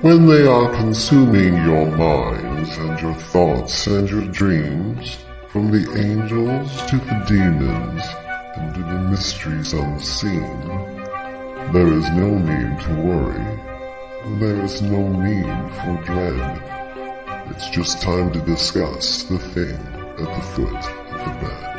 when they are consuming your minds and your thoughts and your dreams, from the angels to the demons and to the mysteries unseen, there is no need to worry. There is no need for dread. It's just time to discuss the thing at the foot of the bed.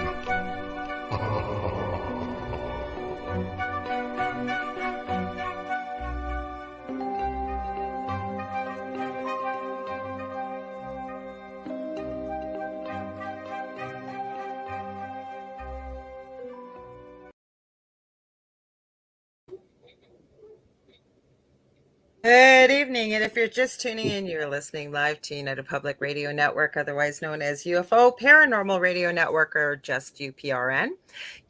Good evening, and if you're just tuning in, you're listening live to United Public Radio Network, otherwise known as UFO Paranormal Radio Network, or just UPRN.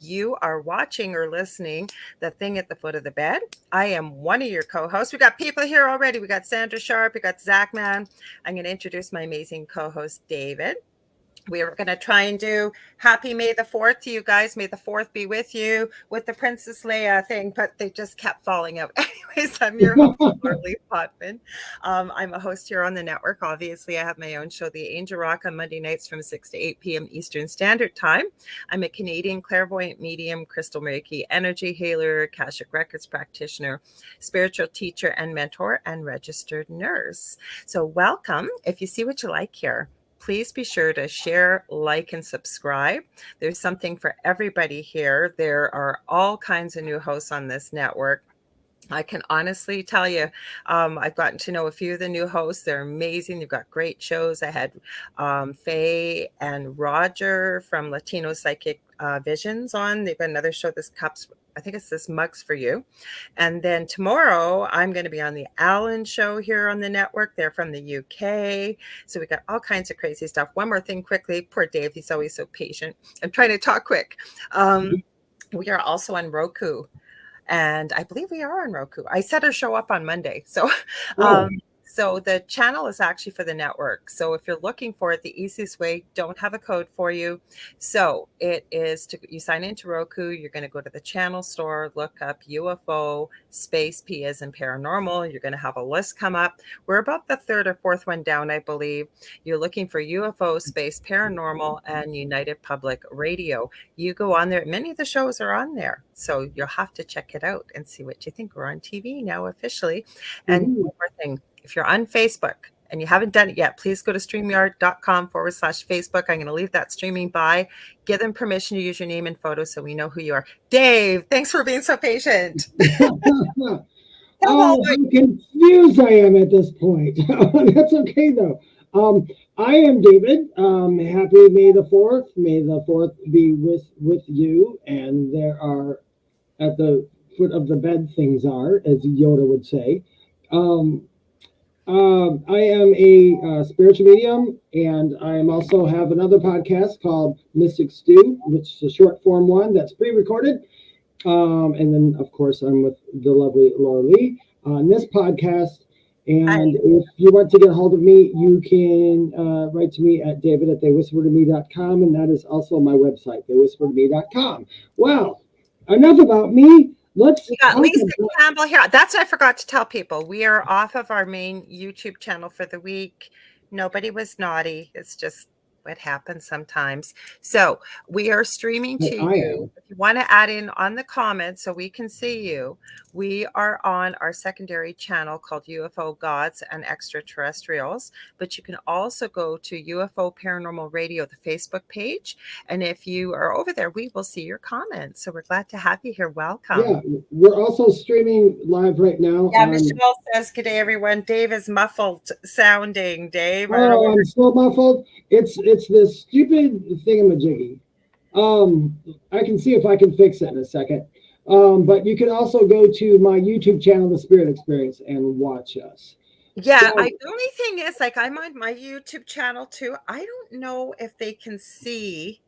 You are watching or listening The Thing at the Foot of the Bed. I am one of your co-hosts. We got people here already. We got Sandra Sharp, we got Zach Man. I'm going to introduce my amazing co-host, David. We were going to try and do Happy May the 4th to you guys. May the 4th be with you with the Princess Leia thing, but they just kept falling out. Anyways, I'm your host, Lorilei Potvin. I'm a host here on the network. Obviously, I have my own show, The Angel Rock, on Monday nights from 6 to 8 p.m. Eastern Standard Time. I'm a Canadian clairvoyant medium, crystal Reiki energy healer, Akashic Records practitioner, spiritual teacher and mentor, and registered nurse. So welcome. If you see what you like here, please be sure to share, like, and subscribe. There's something for everybody here. There are all kinds of new hosts on this network. I can honestly tell you, I've gotten to know a few of the new hosts. They're amazing. They've got great shows. I had Faye and Roger from Latino Psychic Visions on. They've got another show, I think it's this Mugs for You. And then tomorrow, I'm going to be on the Alan show here on the network. They're from the UK. So we got all kinds of crazy stuff. One more thing quickly. Poor Dave. He's always so patient. I'm trying to talk quick. We are also on Roku. And I believe we are on Roku. I set our show up on Monday. So so the channel is actually for the network. So if you're looking for it, the easiest way, don't have a code for you. So it is you sign into Roku. You're going to go to the channel store, look up UFO space P as in paranormal. You're going to have a list come up. We're about the third or fourth one down, I believe. You're looking for UFO space paranormal and United Public Radio. You go on there. Many of the shows are on there. So you'll have to check it out and see what you think. We're on TV now officially. And one more thing. If you're on Facebook and you haven't done it yet, please go to StreamYard.com/Facebook. I'm going to leave that streaming by. Give them permission to use your name and photo so we know who you are. Dave, thanks for being so patient. How confused I am at this point. That's okay, though. I am David. Happy May the 4th. May the 4th be with you. And there are, at the foot of the bed, things are, as Yoda would say. I am a spiritual medium, and I also have another podcast called Mystic Stew, which is a short form one that's pre-recorded. And then, of course, I'm with the lovely Lorilei on this podcast. And if you want to get a hold of me, you can write to me at david@theywhispertome.com, and that is also my website, theywhispertome.com. Well, enough about me. We got Lisa Campbell here. That's what I forgot to tell people. We are off of our main YouTube channel for the week. Nobody was naughty. It's just what happens sometimes. So we are streaming to you. If you want to add in on the comments so we can see you, we are on our secondary channel called UFO Gods and Extraterrestrials. But you can also go to UFO Paranormal Radio, the Facebook page. And if you are over there, we will see your comments. So we're glad to have you here. Welcome. Yeah, we're also streaming live right now. Yeah, Michelle says, good day, everyone. Dave is muffled sounding. Dave. Oh, I'm so muffled. It's this stupid thingamajiggy. I can see if I can fix it in a second. But you can also go to my YouTube channel, The Spirit Experience, and watch us. Yeah, the only thing is, like, I'm on my YouTube channel too. I don't know if they can see,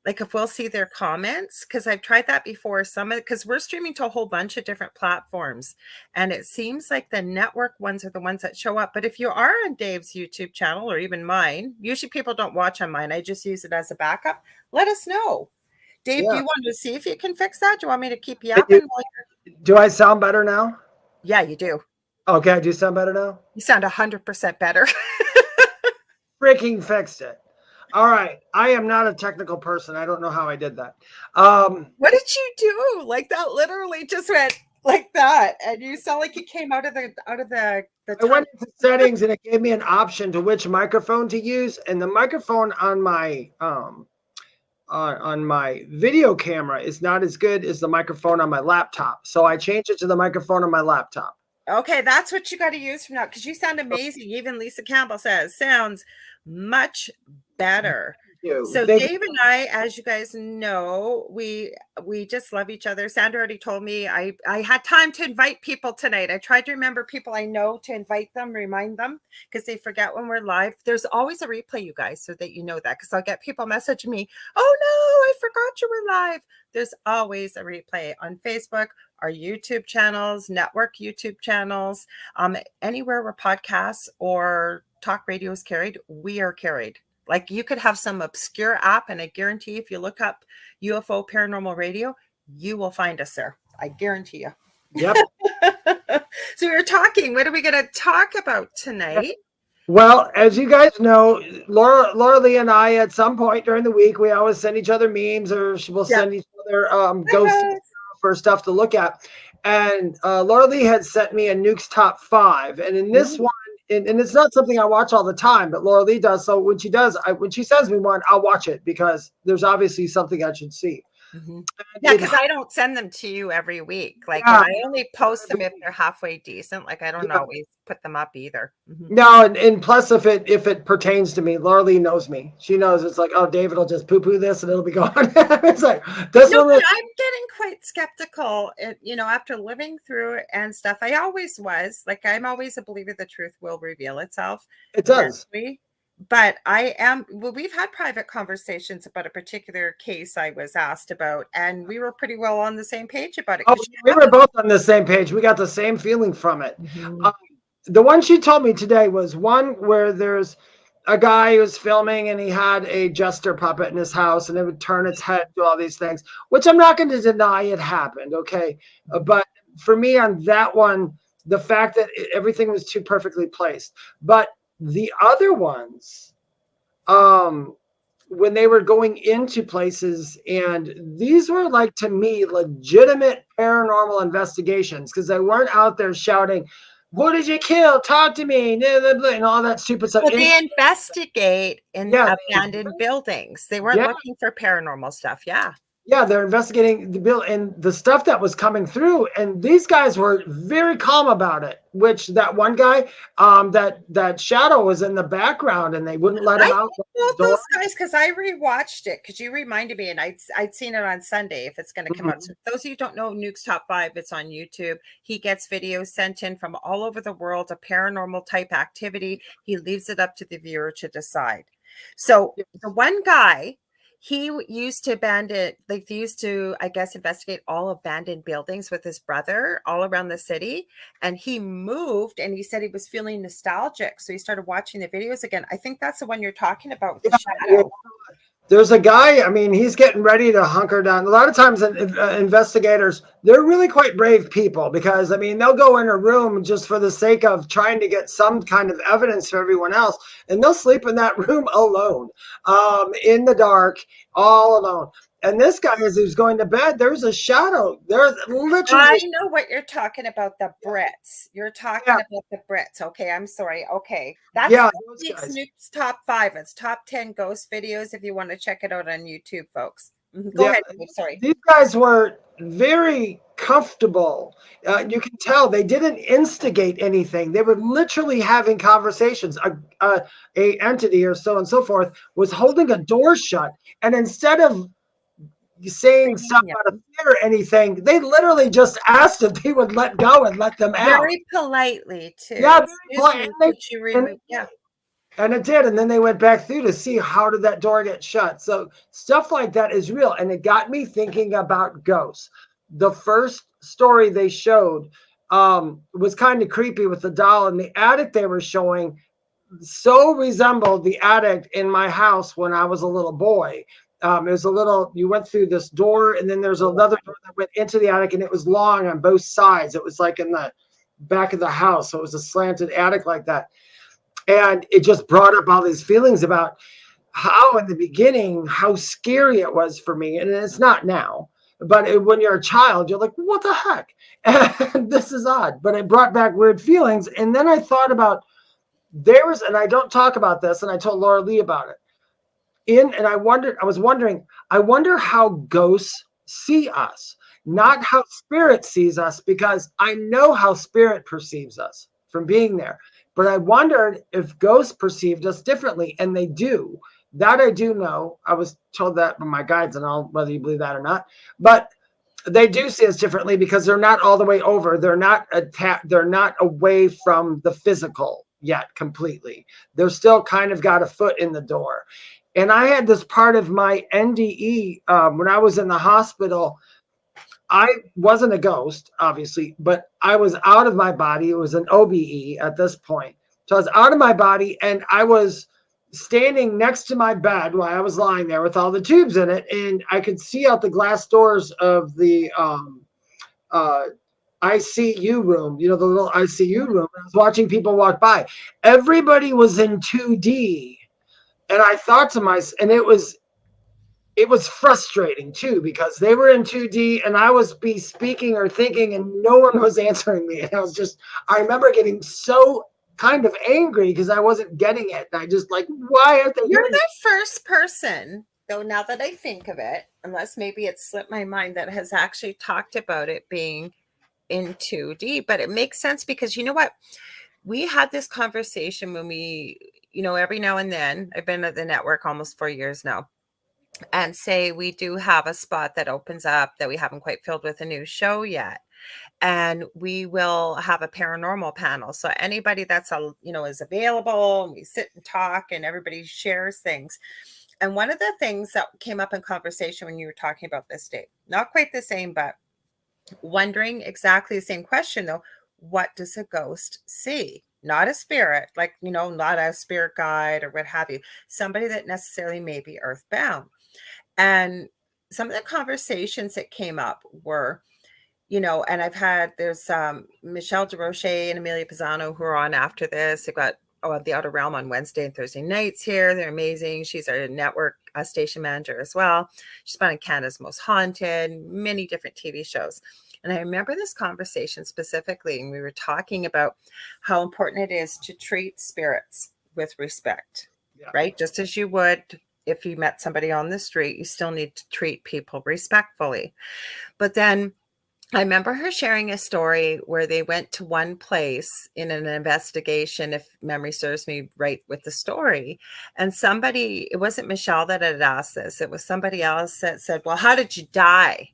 like, if we'll see their comments, because I've tried that before. Because we're streaming to a whole bunch of different platforms, and it seems like the network ones are the ones that show up. But if you are on Dave's YouTube channel or even mine, usually people don't watch on mine. I just use it as a backup. Let us know. Dave, do you want to see if you can fix that? Do you want me to keep yapping? Do I sound better now? Yeah, you do. Okay, I do sound better now? You sound 100% better. Freaking fixed it. All right. I am not a technical person. I don't know how I did that. What did you do? Like that literally just went like that. And you sound like you came out of the I went into settings and it gave me an option to which microphone to use. And the microphone on my video camera is not as good as the microphone on my laptop. So I changed it to the microphone on my laptop. Okay, that's what you got to use from now because you sound amazing. Even Lisa Campbell says sounds much better. So Dave and I, as you guys know, we just love each other. Sandra already told me I had time to invite people tonight. I tried to remember people I know to invite them, remind them because they forget when we're live. There's always a replay, you guys, so that you know that because I'll get people messaging me, oh no, I forgot you were live. There's always a replay on Facebook, our YouTube channels, network YouTube channels, anywhere where podcasts or talk radio is carried, we are carried. Like you could have some obscure app, and I guarantee if you look up UFO Paranormal Radio, you will find us there. I guarantee you. Yep. So we were talking. What are we going to talk about tonight? Well, as you guys know, Lorilei and I, at some point during the week, we always send each other memes, or we'll send each other ghosts for stuff to look at. And Lorilei had sent me a Nuke's Top 5, and in this one. And it's not something I watch all the time, but Lorilei does. So when she does, when she sends me one, I'll watch it because there's obviously something I should see. Mm-hmm. Yeah, because I don't send them to you every week. Like I only post them if they're halfway decent. Like I don't always put them up either. Mm-hmm. No, and plus if it pertains to me, Lorilei knows me. She knows it's like, oh, David will just poo-poo this and it'll be gone. It's like this one. But I'm getting quite skeptical. After living through it and stuff, I always was. Like I'm always a believer the truth will reveal itself. It does. But I am, we've had private conversations about a particular case I was asked about, and we were pretty well on the same page about it. Oh, we were both on the same page. We got the same feeling from it. Mm-hmm. The one she told me today was one where there's a guy who was filming and he had a jester puppet in his house and it would turn its head, do all these things, which I'm not going to deny it happened. Okay. But for me on that one, the fact that everything was too perfectly placed, but the other ones, when they were going into places, and these were like, to me, legitimate paranormal investigations because they weren't out there shouting, "Who did you kill? Talk to me," and all that stupid stuff. Well, they investigate in abandoned buildings. They weren't looking for paranormal stuff. Yeah, they're investigating the bill and the stuff that was coming through, and these guys were very calm about it. Which that one guy, that shadow was in the background, and they wouldn't let him out. Well, those guys, because I rewatched it because you reminded me, and I'd seen it on Sunday. If it's going to come out, so those of you who don't know Nuke's Top 5, it's on YouTube. He gets videos sent in from all over the world of paranormal type activity. He leaves it up to the viewer to decide. So the one guy. He used to I guess, investigate all abandoned buildings with his brother all around the city. And he moved and he said he was feeling nostalgic. So he started watching the videos again. I think that's the one you're talking about with the shadow. There's a guy, I mean, he's getting ready to hunker down. A lot of times investigators, they're really quite brave people because, I mean, they'll go in a room just for the sake of trying to get some kind of evidence for everyone else. And they'll sleep in that room alone, in the dark, all alone. And this guy, as he was going to bed, there's a shadow. There's literally. I know what you're talking about, the Brits. You're talking about the Brits. Okay, I'm sorry. Okay. That's Snoop's Top 5. It's top 10 ghost videos if you want to check it out on YouTube, folks. Go ahead. Sorry. These guys were very comfortable. You can tell they didn't instigate anything. They were literally having conversations. A entity or so and so forth was holding a door shut, and instead of saying stuff out of fear or anything, they literally just asked if they would let go and let them out. Very politely, too. Yeah, very politely. And it did. And then they went back through to see how did that door get shut. So stuff like that is real. And it got me thinking about ghosts. The first story they showed was kind of creepy with the doll, and the attic they were showing so resembled the attic in my house when I was a little boy. It was a little, you went through this door and then there's another door that went into the attic, and it was long on both sides. It was like in back of the house. So it was a slanted attic like that. And it just brought up all these feelings about how in the beginning, how scary it was for me. And it's not now, but when you're a child, you're like, what the heck? And this is odd, but it brought back weird feelings. And then I thought about and I don't talk about this, and I told Lorilei about it. I wonder how ghosts see us, not how spirit sees us, because I know how spirit perceives us from being there. But I wondered if ghosts perceived us differently, and they do. That I do know. I was told that by my guides and all, whether you believe that or not. But they do see us differently because they're not all the way over. They're not They're not away from the physical yet completely. They're still kind of got a foot in the door. And I had this part of my NDE when I was in the hospital. I wasn't a ghost, obviously, but I was out of my body. It was an OBE at this point. So I was out of my body, and I was standing next to my bed while I was lying there with all the tubes in it. And I could see out the glass doors of the ICU room, the little ICU room. I was watching people walk by. Everybody was in 2D. And I thought to myself, and it was frustrating too, because they were in 2D and I was speaking or thinking and no one was answering me. And I remember getting so kind of angry because I wasn't getting it. And I just like, why aren't they? You're the first person, though, now that I think of it, unless maybe it slipped my mind, that has actually talked about it being in 2D. But it makes sense because you know what? We had this conversation when we, every now and then, I've been at the network almost 4 years now. And say we do have a spot that opens up that we haven't quite filled with a new show yet. And we will have a paranormal panel. So anybody that's, is available, and we sit and talk and everybody shares things. And one of the things that came up in conversation when you were talking about this, Dave, not quite the same, but wondering exactly the same question though, what does a ghost see? Not a spirit, like, not a spirit guide or what have you, somebody that necessarily may be earthbound. And some of the conversations that came up were, and there's Michelle DeRoche and Amelia Pisano who are on after this. They've got The Outer Realm on Wednesday and Thursday nights here. They're amazing. She's our network station manager as well. She's been on Canada's Most Haunted, many different TV shows. And I remember this conversation specifically, and we were talking about how important it is to treat spirits with respect, right? Just as you would if you met somebody on the street, you still need to treat people respectfully. But then I remember her sharing a story where they went to one place in an investigation, if memory serves me right with the story. And it wasn't Michelle that had asked this. It was somebody else that said, well, how did you die?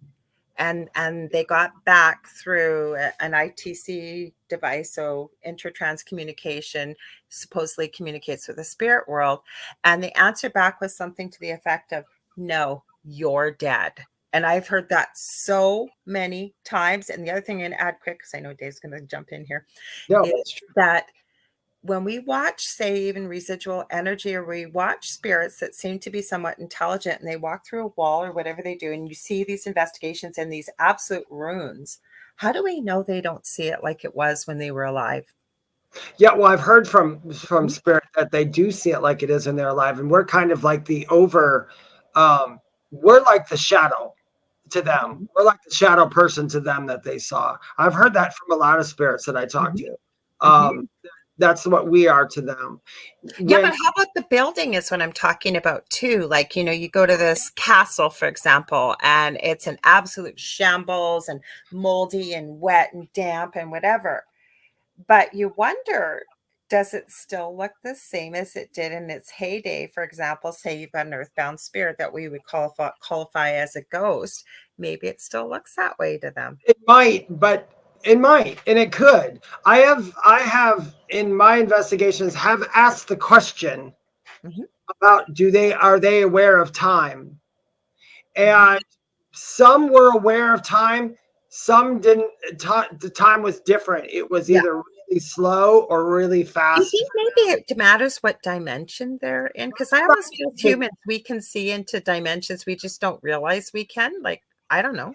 And they got back through an ITC device, so intertrans communication, supposedly communicates with the spirit world. And the answer back was something to the effect of, no, you're dead. And I've heard that so many times. And the other thing I'm going to add quick, because I know Dave's going to jump in here, is that when we watch, say, even residual energy, or we watch spirits that seem to be somewhat intelligent and they walk through a wall or whatever they do, and you see these investigations and these absolute runes, how do we know they don't see it like it was when they were alive? Yeah, well, I've heard from spirit that they do see it like it is when they're alive. And we're kind of like we're like the shadow to them. We're like the shadow person to them that they saw. I've heard that from a lot of spirits that I talk to. That's what we are to them. Yeah, but how about the building is what I'm talking about too. Like, you go to this castle, for example, and it's an absolute shambles and moldy and wet and damp and whatever. But you wonder, does it still look the same as it did in its heyday? For example, say you've got an earthbound spirit that we would qualify as a ghost. Maybe it still looks that way to them. It might, and it could. I have in my investigations have asked the question about are they aware of time? And some were aware of time, some didn't. The time was different. It was either really slow or really fast. You think maybe it matters what dimension they're in? Because I always feel humans, we can see into dimensions we just don't realize we can. Like, I don't know.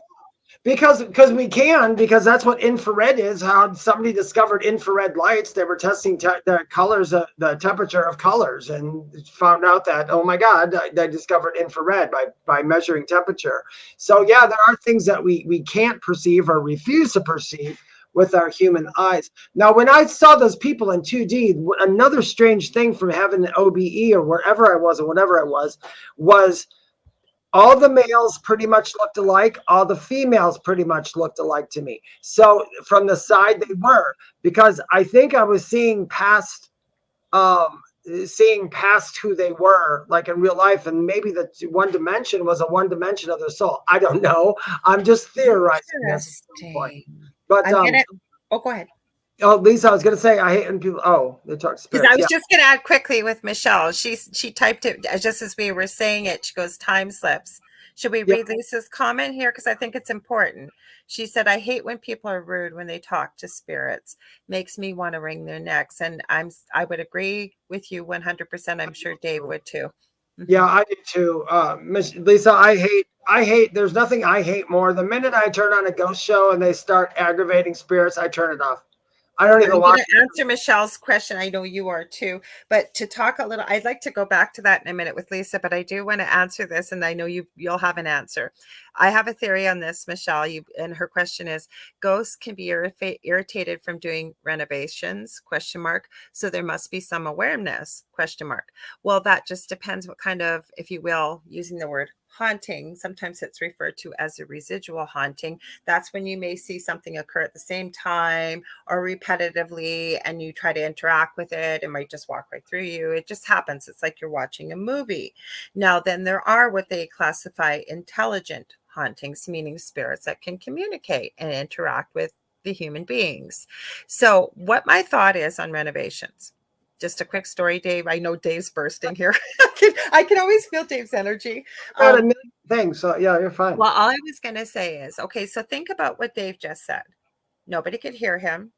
Because because that's what infrared is. How somebody discovered infrared lights. They were testing the colors, the temperature of colors, and found out that, oh my God, they discovered infrared by measuring temperature. So yeah, there are things that we can't perceive or refuse to perceive with our human eyes. Now, when I saw those people in 2D, another strange thing from having an OBE or wherever I was or whatever I was all the males pretty much looked alike. All the females pretty much looked alike to me. So from the side they were, because I think I was seeing past who they were, like in real life, and maybe the one dimension was a one dimension of their soul. I don't know. I'm just theorizing this at some point. Interesting. But I'm gonna. Oh, go ahead. oh, Lisa, I was gonna say I hate when people. Oh, they talk Because I spirits. was Yeah, just going to add quickly with Michelle. She typed it just as we were saying it. She goes, time slips. Should we yeah. read Lisa's comment here? Because I think it's important. She said, I hate when people are rude when they talk to spirits. Makes me want to wring their necks. And I would agree with you 100%. I'm sure Dave would too. Yeah, I do too. Miss Lisa, I hate, there's nothing I hate more. The minute I turn on a ghost show and they start aggravating spirits, I turn it off. I don't I'm even going watch to answer Michelle's question. I know you are too, but to talk a little, I'd like to go back to that in a minute with Lisa, but I do want to answer this, and I know you'll have an answer. I have a theory on this, Michelle. And her question is: ghosts can be irritated from doing renovations? Question mark. So there must be some awareness? Question mark. Well, that just depends what kind of, if you will, using the word haunting. Sometimes it's referred to as a residual haunting. That's when you may see something occur at the same time or repetitively, and you try to interact with it. It might just walk right through you. It just happens. It's like you're watching a movie. Now, then there are what they classify intelligent hauntings, meaning spirits that can communicate and interact with the human beings. So what my thought is on renovations, just a quick story, Dave. I know Dave's bursting here. I can always feel Dave's energy. about a million things. So yeah, you're fine. Well, all I was going to say is, okay, so think about what Dave just said. Nobody could hear him.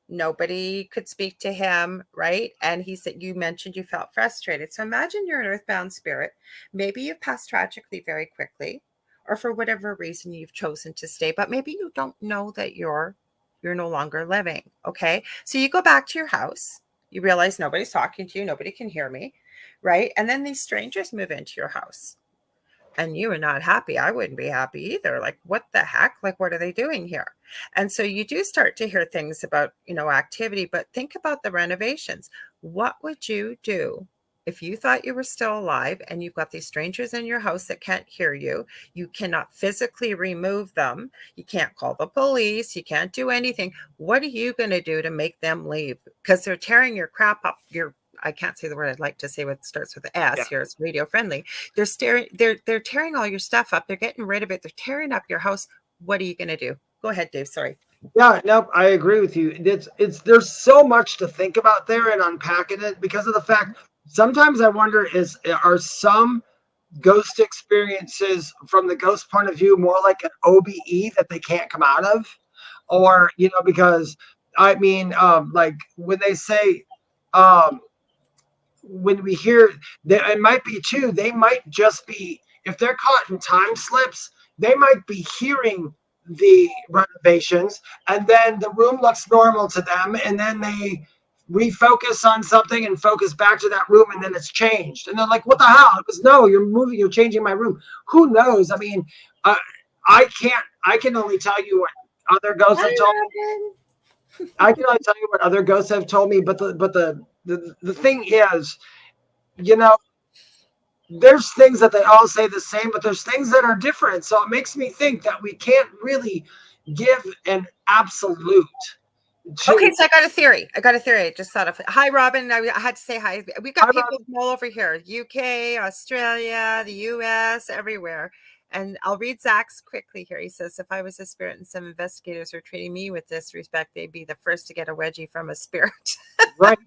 Nobody could speak to him, right? And he said, you mentioned you felt frustrated. So imagine you're an earthbound spirit. Maybe you've passed tragically very quickly, or for whatever reason you've chosen to stay, but maybe you don't know that you're no longer living. Okay. So you go back to your house. You realize nobody's talking to you. Nobody can hear me, right? And then these strangers move into your house and you are not happy. I wouldn't be happy either. Like, what the heck? Like, what are they doing here? And so you do start to hear things about, activity, but think about the renovations. What would you do if you thought you were still alive and you've got these strangers in your house that can't hear you? You cannot physically remove them. You can't call the police. You can't do anything. What are you going to do to make them leave? Because they're tearing your crap up, I can't say the word I'd like to say, what starts with the S. Here, it's radio friendly. They're tearing all your stuff up. They're getting rid of it. They're tearing up your house. What are you going to do? Go ahead, Dave. Sorry. Yeah, no, I agree with you. It's there's so much to think about there and unpacking it, because of the fact sometimes I wonder, are some ghost experiences from the ghost point of view more like an OBE that they can't come out of? Or, because I mean, like when they say, um when we hear that, it might be too, they might just be, if they're caught in time slips, they might be hearing the renovations, and then the room looks normal to them, and then they refocus on something and focus back to that room, and then it's changed, and they're like, what the hell? It was, no, you're moving, you're changing my room. Who knows? I mean, I can only tell you what other ghosts have told me. I can only tell you what other ghosts have told me, but the thing is, there's things that they all say the same, but there's things that are different. So it makes me think that we can't really give an absolute to. Okay, so I got a theory. I just thought of it. Hi, Robin. I had to say hi. We've got people from all over here: UK, Australia, the US, everywhere. And I'll read Zach's quickly here. He says, if I was a spirit and some investigators were treating me with disrespect, they'd be the first to get a wedgie from a spirit. Right.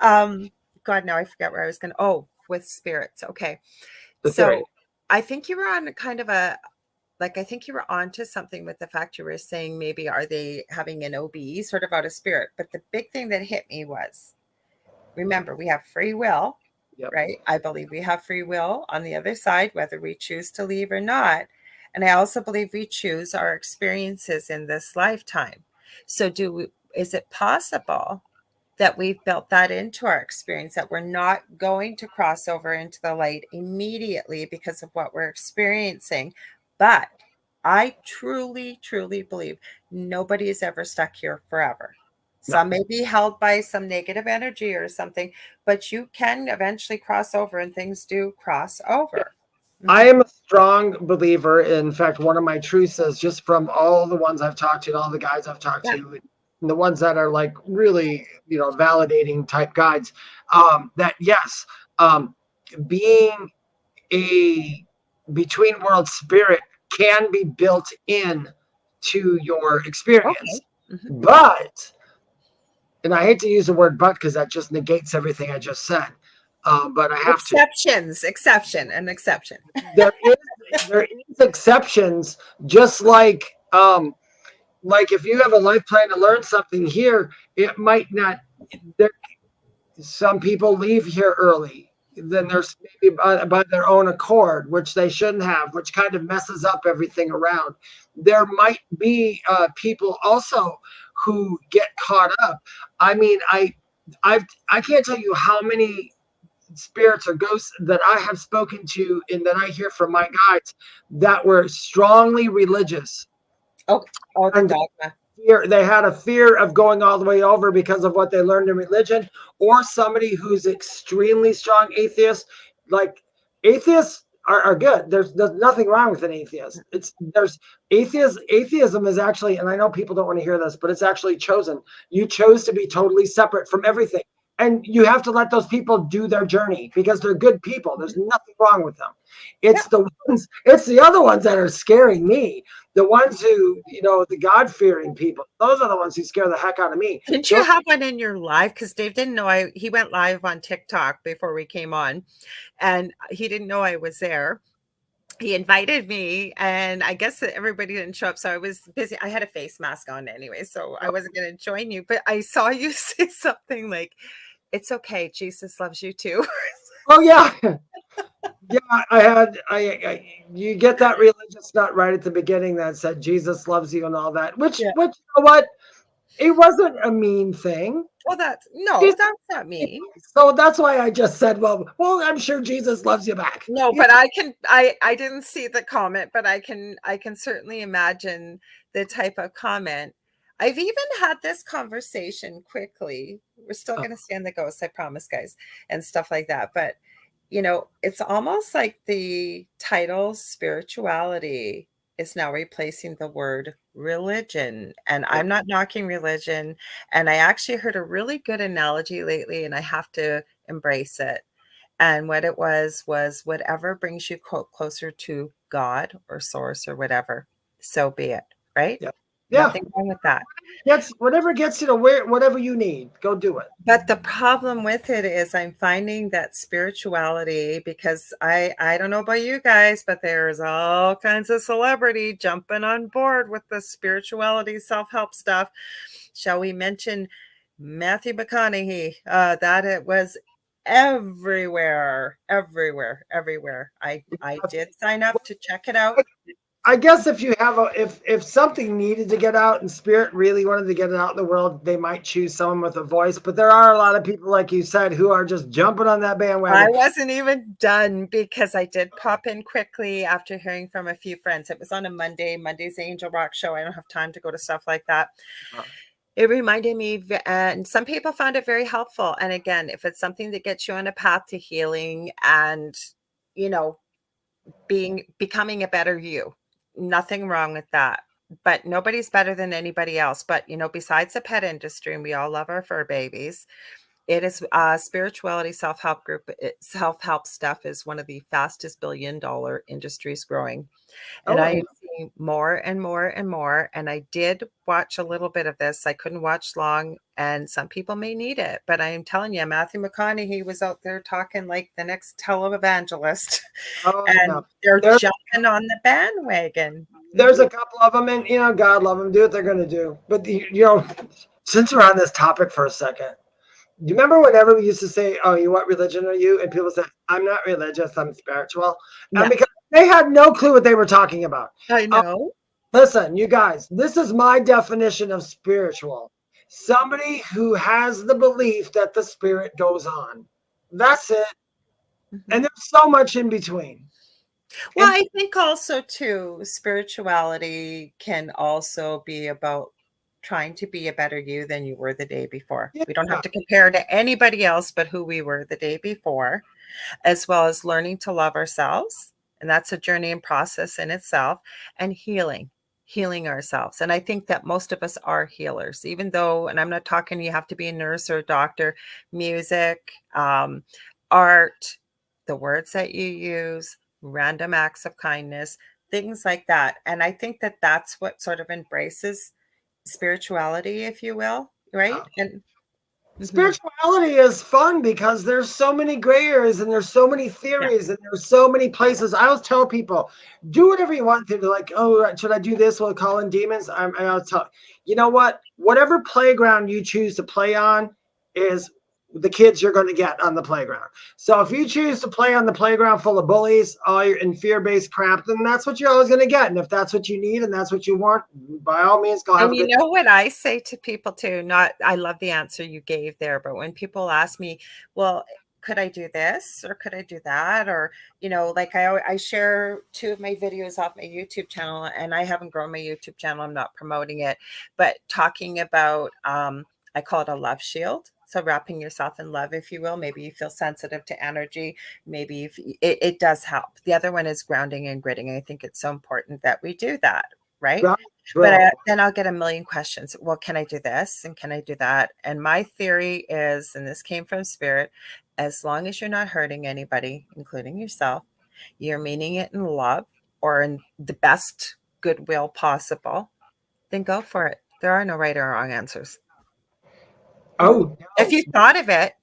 God, now I forget where I was going to. Oh, with spirits. Okay. The So theory. I think you were on kind of I think you were onto something with the fact you were saying, maybe are they having an OBE sort of out of spirit? But the big thing that hit me was, remember, we have free will, Yep. right? I believe we have free will on the other side, whether we choose to leave or not. And I also believe we choose our experiences in this lifetime. So is it possible that we've built that into our experience, that we're not going to cross over into the light immediately because of what we're experiencing? But I truly, truly believe nobody is ever stuck here forever. Some may be held by some negative energy or something, but you can eventually cross over, and things do cross over. I am a strong believer. In fact, one of my truths is, just from all the ones I've talked to and all the guys I've talked to, and the ones that are like really, validating type guides, that yes, being a between world spirit can be built in to your experience. Okay. But, and I hate to use the word but because that just negates everything I just said. But I have exception. There is exceptions, just like if you have a life plan to learn something here, it might not. Some people leave here early. Then there's maybe by their own accord, which they shouldn't have, which kind of messes up everything around. There might be people also who get caught up. I mean, I can't tell you how many spirits or ghosts that I have spoken to and that I hear from my guides that were strongly religious. The dogma. They had a fear of going all the way over because of what they learned in religion, or somebody who's extremely strong atheist. Like, atheists are good. There's nothing wrong with an atheist. Atheism is actually, and I know people don't want to hear this, but it's actually chosen. You chose to be totally separate from everything. And you have to let those people do their journey because they're good people. There's nothing wrong with them. It's the other ones that are scaring me. The ones who, the God-fearing people, those are the ones who scare the heck out of me. Didn't you have one in your live? Because Dave didn't know he went live on TikTok before we came on, and he didn't know I was there. He invited me, and I guess that everybody didn't show up, so I was busy. I had a face mask on anyway, so I wasn't going to join you. But I saw you say something like, "It's okay, Jesus loves you too." Oh yeah. Yeah, you get that religious nut right at the beginning that said Jesus loves you and all that, which you know what? It wasn't a mean thing. Well, that's not mean. So that's why I just said, well, I'm sure Jesus loves you back. No, but I didn't see the comment, but I can certainly imagine the type of comment. I've even had this conversation quickly. We're still going to stand the ghosts, I promise, guys, and stuff like that. But it's almost like the title spirituality is now replacing the word religion. And I'm not knocking religion. And I actually heard a really good analogy lately, and I have to embrace it. And what it was whatever brings you closer to God or source or whatever, so be it, right? Yeah. Nothing wrong with that. Yes, whatever gets you to whatever you need, go do it. But the problem with it is I'm finding that spirituality, because I don't know about you guys, but there's all kinds of celebrity jumping on board with the spirituality self-help stuff. Shall we mention Matthew McConaughey? That it was everywhere. I did sign up to check it out. I guess if you have if something needed to get out and spirit really wanted to get it out in the world, they might choose someone with a voice. But there are a lot of people, like you said, who are just jumping on that bandwagon. I wasn't even done because I did pop in quickly after hearing from a few friends. It was on a Monday. Monday's Angel Rock show. I don't have time to go to stuff like that. It reminded me, and some people found it very helpful. And again, if it's something that gets you on a path to healing and, becoming a better you, nothing wrong with that. But nobody's better than anybody else. But, besides the pet industry, and we all love our fur babies, it is spirituality self-help group. Self-help stuff is one of the fastest billion-dollar industries growing. And I am seeing more and more and more. And I did watch a little bit of this. I couldn't watch long, and some people may need it. But I am telling you, Matthew McConaughey was out there talking like the next televangelist. They're jumping on the bandwagon. There's a couple of them, and God love them, do what they're going to do. But since we're on this topic for a second, do you remember whenever we used to say, "Oh, what religion are you?" And people said, "I'm not religious, I'm spiritual." Yeah. And because They had no clue what they were talking about. I know. Listen, you guys, this is my definition of spiritual. Somebody who has the belief that the spirit goes on. That's it. And there's so much in between. Well, I think also too, spirituality can also be about trying to be a better you than you were the day before. Yeah. We don't have to compare to anybody else but who we were the day before, as well as learning to love ourselves. And that's a journey and process in itself, and healing ourselves. And I think that most of us are healers, even though, and I'm not talking you have to be a nurse or a doctor, music, art, the words that you use, random acts of kindness, things like that. And I think that that's what sort of embraces spirituality, if you will, right? And spirituality is fun because there's so many gray areas and there's so many theories and there's so many places. I always tell people, do whatever you want to. They're like, oh, should I do this? Will it call in demons? I always tell you know what? Whatever playground you choose to play on is the kids you're going to get on the playground. So if you choose to play on the playground full of bullies, all your in fear-based crap, then that's what you're always going to get. And if that's what you need and that's what you want, by all means, go have and a you good know what I say to people too, not I love the answer you gave there, but when people ask me, well, could I do this or could I do that? Or, like I share 2 of my videos off my YouTube channel, and I haven't grown my YouTube channel. I'm not promoting it, but talking about, I call it a love shield. So wrapping yourself in love, if you will. Maybe you feel sensitive to energy. Maybe if it does help. The other one is grounding and gritting. I think it's so important that we do that, right? But then I'll get a million questions. Well, can I do this? And can I do that? And my theory is, and this came from spirit, as long as you're not hurting anybody, including yourself, you're meaning it in love or in the best goodwill possible, then go for it. There are no right or wrong answers. Oh, if you thought of it,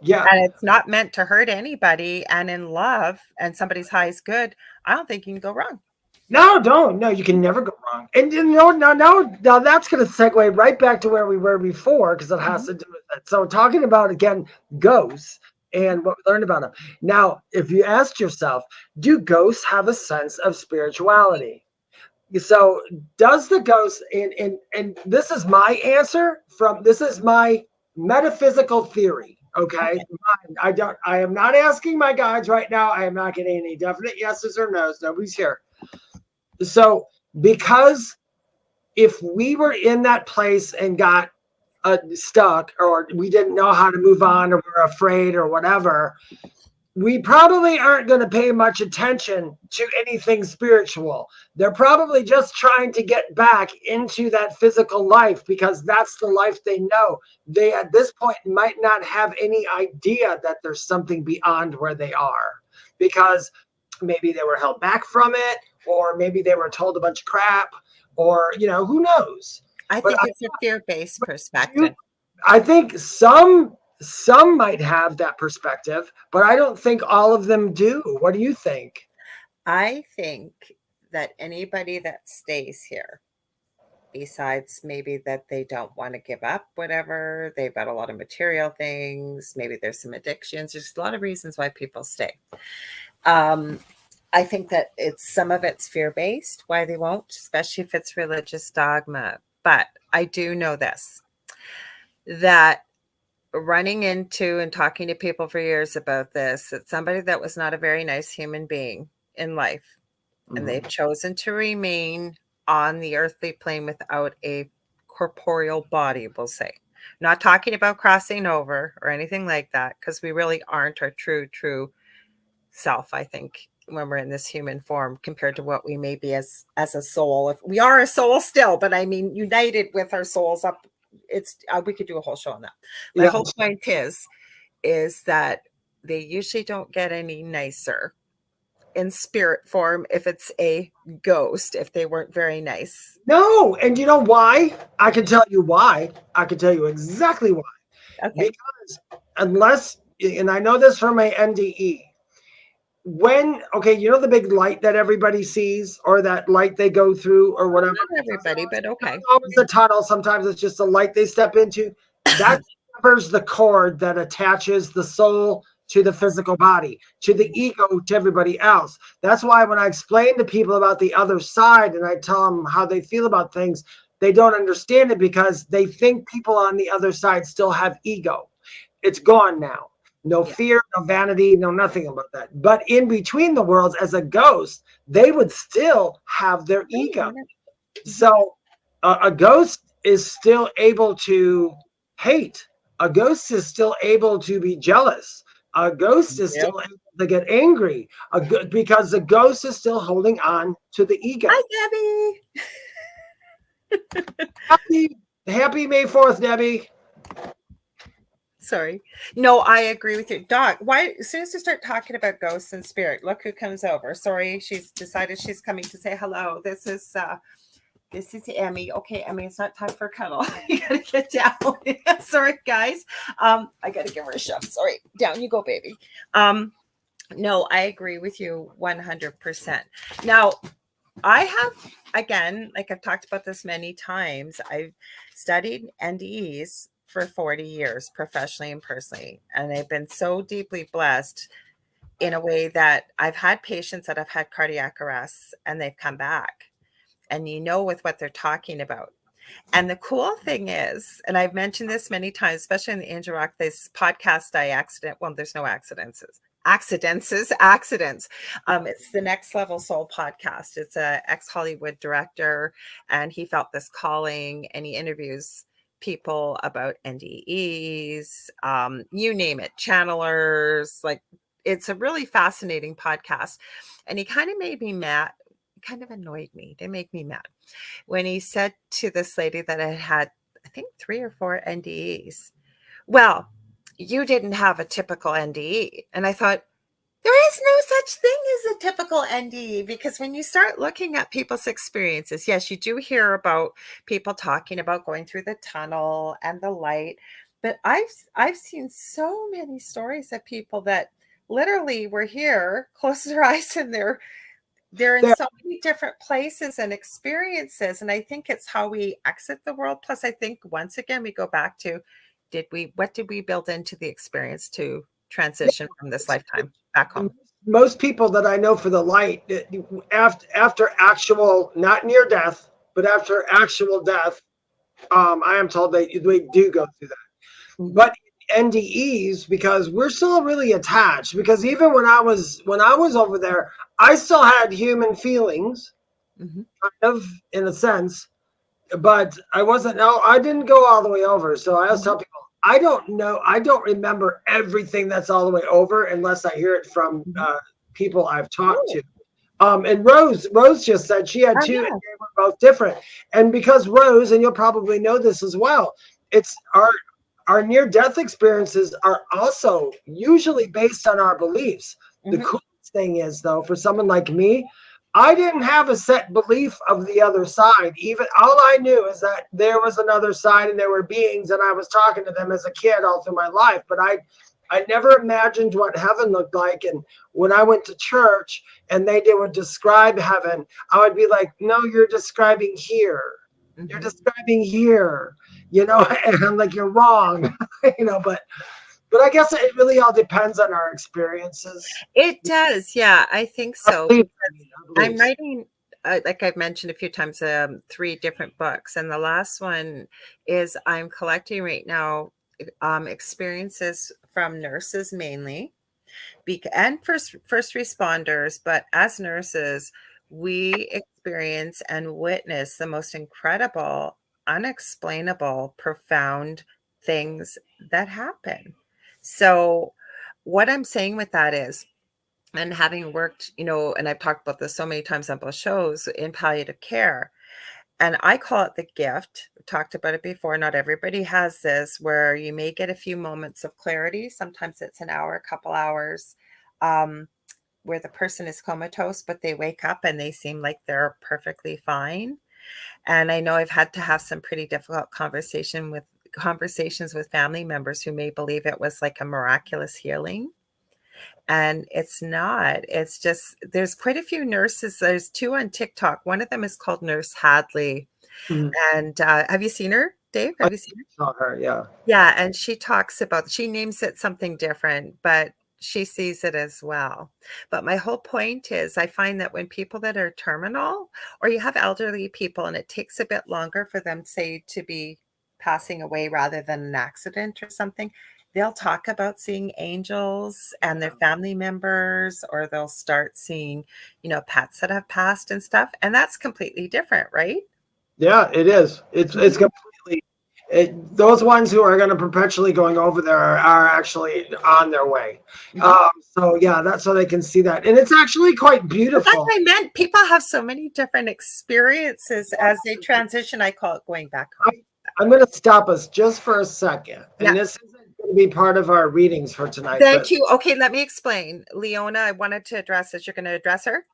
yeah, and it's not meant to hurt anybody and in love and somebody's highest good, I don't think you can go wrong. No, don't. No, you can never go wrong. And now that's going to segue right back to where we were before because it has to do with it. So talking about, again, ghosts and what we learned about them. Now, if you asked yourself, do ghosts have a sense of spirituality? So does the ghost, and this is my answer this is my metaphysical theory. Okay. I am not asking my guides right now. I am not getting any definite yeses or nos. Nobody's here. So, because if we were in that place and got stuck, or we didn't know how to move on, or we're afraid, or whatever, we probably aren't going to pay much attention to anything spiritual. They're probably just trying to get back into that physical life because that's the life they know. They, at this point, might not have any idea that there's something beyond where they are because maybe they were held back from it, or maybe they were told a bunch of crap, or, who knows? I think it's a fear-based perspective. I think some might have that perspective, but I don't think all of them do. What do you think? I think that anybody that stays here, besides maybe that they don't want to give up whatever, they've got a lot of material things, maybe there's some addictions, there's a lot of reasons why people stay. I think that some of it's fear-based, why they won't, especially if it's religious dogma. But I do know this, that running into and talking to people for years about this, that somebody that was not a very nice human being in life, and they've chosen to remain on the earthly plane without a corporeal body, we'll say. Not talking about crossing over or anything like that, because we really aren't our true self, I think, when we're in this human form compared to what we may be as a soul. If we are a soul still, but I mean united with our souls up, it's we could do a whole show on that. My whole point is that they usually don't get any nicer in spirit form if it's a ghost, if they weren't very nice. No, and you know why? I can tell you why. I can tell you exactly why. Okay. Because unless, and I know this from my NDE, the big light that everybody sees, or that light they go through, or whatever. Not everybody, but okay. It's always a tunnel. Sometimes it's just a light they step into. That severs the cord that attaches the soul to the physical body, to the ego, to everybody else. That's why when I explain to people about the other side and I tell them how they feel about things, they don't understand it because they think people on the other side still have ego. It's gone now. No fear, no vanity, no nothing about that. But in between the worlds, as a ghost, they would still have their ego. So a ghost is still able to hate. A ghost is still able to be jealous. A ghost is still able to get angry because the ghost is still holding on to the ego. Hi, Debbie. Happy May 4th, Debbie. Sorry. No, I agree with you. Doc, why, as soon as you start talking about ghosts and spirit, look who comes over. Sorry, she's decided she's coming to say hello. This is Emmy. Okay, Emmy, it's not time for a cuddle. You gotta get down. Sorry, guys. I gotta give her a shove. Sorry. Down you go, baby. No, I agree with you 100%. Now, I have, again, like I've talked about this many times, I've studied NDEs for 40 years, professionally and personally. And I've been so deeply blessed in a way that I've had patients that have had cardiac arrests and they've come back. And you know with what they're talking about. And the cool thing is, and I've mentioned this many times, especially in the Angel Rock, this podcast, there's no accidents. It's the Next Level Soul podcast. It's a ex-Hollywood director, and he felt this calling, and he interviews people about NDEs, you name it, channelers. Like, it's a really fascinating podcast. And he kind of made me mad, kind of annoyed me. They make me mad when he said to this lady that had, I think, 3 or 4 NDEs. Well, you didn't have a typical NDE. And I thought, there is no such thing as a typical NDE, because when you start looking at people's experiences, yes, you do hear about people talking about going through the tunnel and the light, but I've seen so many stories of people that literally were here, closed their eyes, and they're in so many different places and experiences. And I think it's how we exit the world. Plus, I think once again, we go back to, what did we build into the experience to transition from this lifetime back home? Most people that I know for the light, after actual, not near death, but after actual death, I am told they do go through that. Mm-hmm. But NDEs, because we're still really attached, because even when I was over there, I still had human feelings, mm-hmm. kind of, in a sense, but I didn't go all the way over. So I always tell people, I don't know. I don't remember everything that's all the way over unless I hear it from people I've talked to. And Rose just said she had 2 and they were both different. And because Rose, and you'll probably know this as well, it's our near-death experiences are also usually based on our beliefs. Mm-hmm. The coolest thing is, though, for someone like me, I didn't have a set belief of the other side. Even all I knew is that there was another side and there were beings, and I was talking to them as a kid all through my life. But I never imagined what heaven looked like. And when I went to church and they would describe heaven, I would be like, no, you're describing here. Mm-hmm. You're describing here, and I'm like, you're wrong, but I guess it really all depends on our experiences. It does. Yeah, I think so. I'm writing, like I've mentioned a few times, 3 different books. And the last one is I'm collecting right now experiences from nurses mainly, and first responders. But as nurses, we experience and witness the most incredible, unexplainable, profound things that happen. So what I'm saying with that is, and having worked, and I've talked about this so many times on both shows, in palliative care, and I call it the gift. We've talked about it before. Not everybody has this, where you may get a few moments of clarity. Sometimes it's an hour, a couple hours, where the person is comatose, but they wake up and they seem like they're perfectly fine. And I know I've had to have some pretty difficult conversations with family members who may believe it was like a miraculous healing. And it's not. It's just, there's quite a few nurses. There's 2 on TikTok. One of them is called Nurse Hadley. Mm-hmm. And have you seen her, Dave? Have you seen her? I saw her, yeah. Yeah, and she talks about, she names it something different, but She sees it as well. But my whole point is I find that when people that are terminal, or you have elderly people and it takes a bit longer for them, say, to be passing away rather than an accident or something, they'll talk about seeing angels and their family members, or they'll start seeing, pets that have passed and stuff. And that's completely different, right? Yeah, it is. It's completely. Those ones who are going to perpetually going over there are actually on their way. So yeah, that's so they can see that, and it's actually quite But beautiful. that's what I meant. People have so many different experiences as they transition. I call it going back home. I'm going to stop us just for a second, and Yeah. this isn't going to be part of our readings for tonight. Thank you. Okay, let me explain. Leona, I wanted to address this. You're going to address her?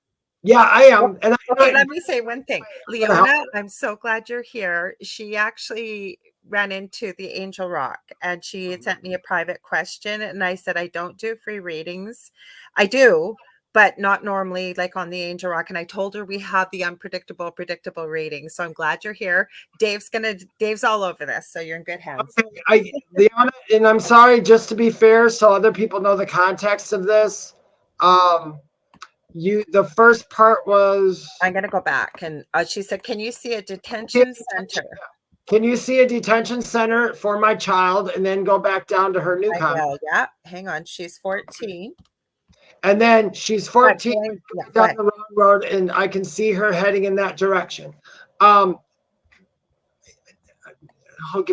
Yeah, I am. And Okay, let me say one thing. Leona, I'm so glad you're here. She actually ran into the Angel Rock and she had sent me a private question. And I said, I don't do free readings. I do, but not normally like on the Angel Rock. And I told her we have the unpredictable, predictable readings. So I'm glad you're here. Dave's all over this. So you're in good hands. Okay, Leona, and I'm sorry, just to be fair, so other people know the context of this. The first part was, I'm going to go back. And she said, can you see a detention center? Can you see a detention center for my child? And then go back down to her new comment. Yeah, hang on. She's 14. And then she's 14 down the wrong road, and I can see her heading in that direction. Give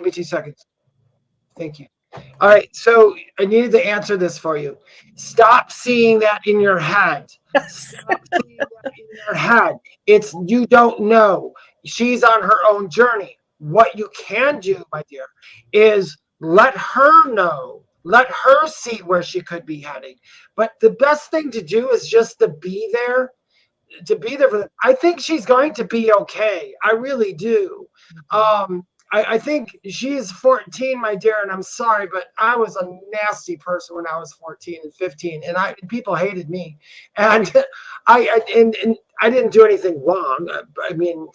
me 2 seconds. Thank you. All right, so I needed to answer this for you. Stop seeing that in your head. Stop seeing that in your head. It's you don't know. She's on her own journey. What you can do, my dear, is let her know. Let her see where she could be heading. But the best thing to do is just to be there. To be there for them. I think she's going to be okay. I really do. I think she's 14, my dear, and I'm sorry, but I was a nasty person when I was 14 and 15, and people hated me, and I didn't do anything wrong. I mean,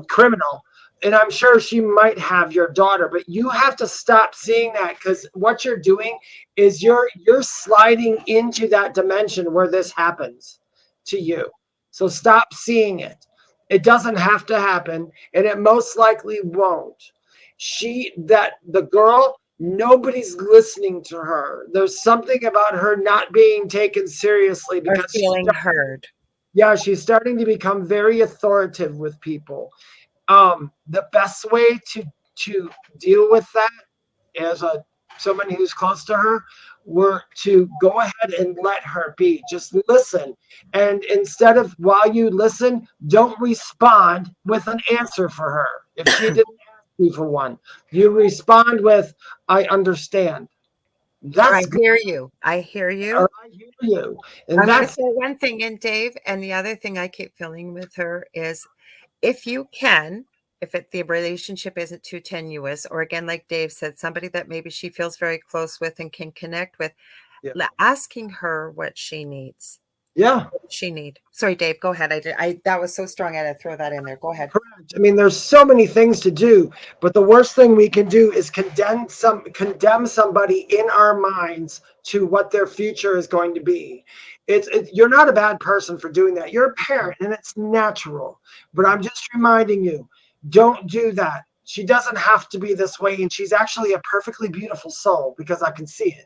criminal. And I'm sure she might have your daughter, but you have to stop seeing that, because what you're doing is you're sliding into that dimension where this happens to you. So stop seeing it. It doesn't have to happen, and it most likely won't. The girl, nobody's listening to her. There's something about her not being taken seriously because feeling heard. Yeah, she's starting to become very authoritative with people. The best way to deal with that as someone who's close to her were to go ahead and let her be. Just listen. And instead of, while you listen, don't respond with an answer for her. If she didn't ask you for one, you respond with, I understand. I hear you. I hear you. I hear you. And I'm going to that's say one thing, and Dave, and the other thing I keep feeling with her is, if you can, if the relationship isn't too tenuous, or again, like Dave said, somebody that maybe she feels very close with and can connect with, asking her what she needs. Yeah. What does she need? Sorry, Dave, go ahead. That was so strong. I had to throw that in there. Go ahead. Correct. I mean, there's so many things to do, but the worst thing we can do is condemn somebody in our minds to what their future is going to be. You're not a bad person for doing that. You're a parent, and it's natural. But I'm just reminding you, don't do that. She doesn't have to be this way, and she's actually a perfectly beautiful soul, because I can see it.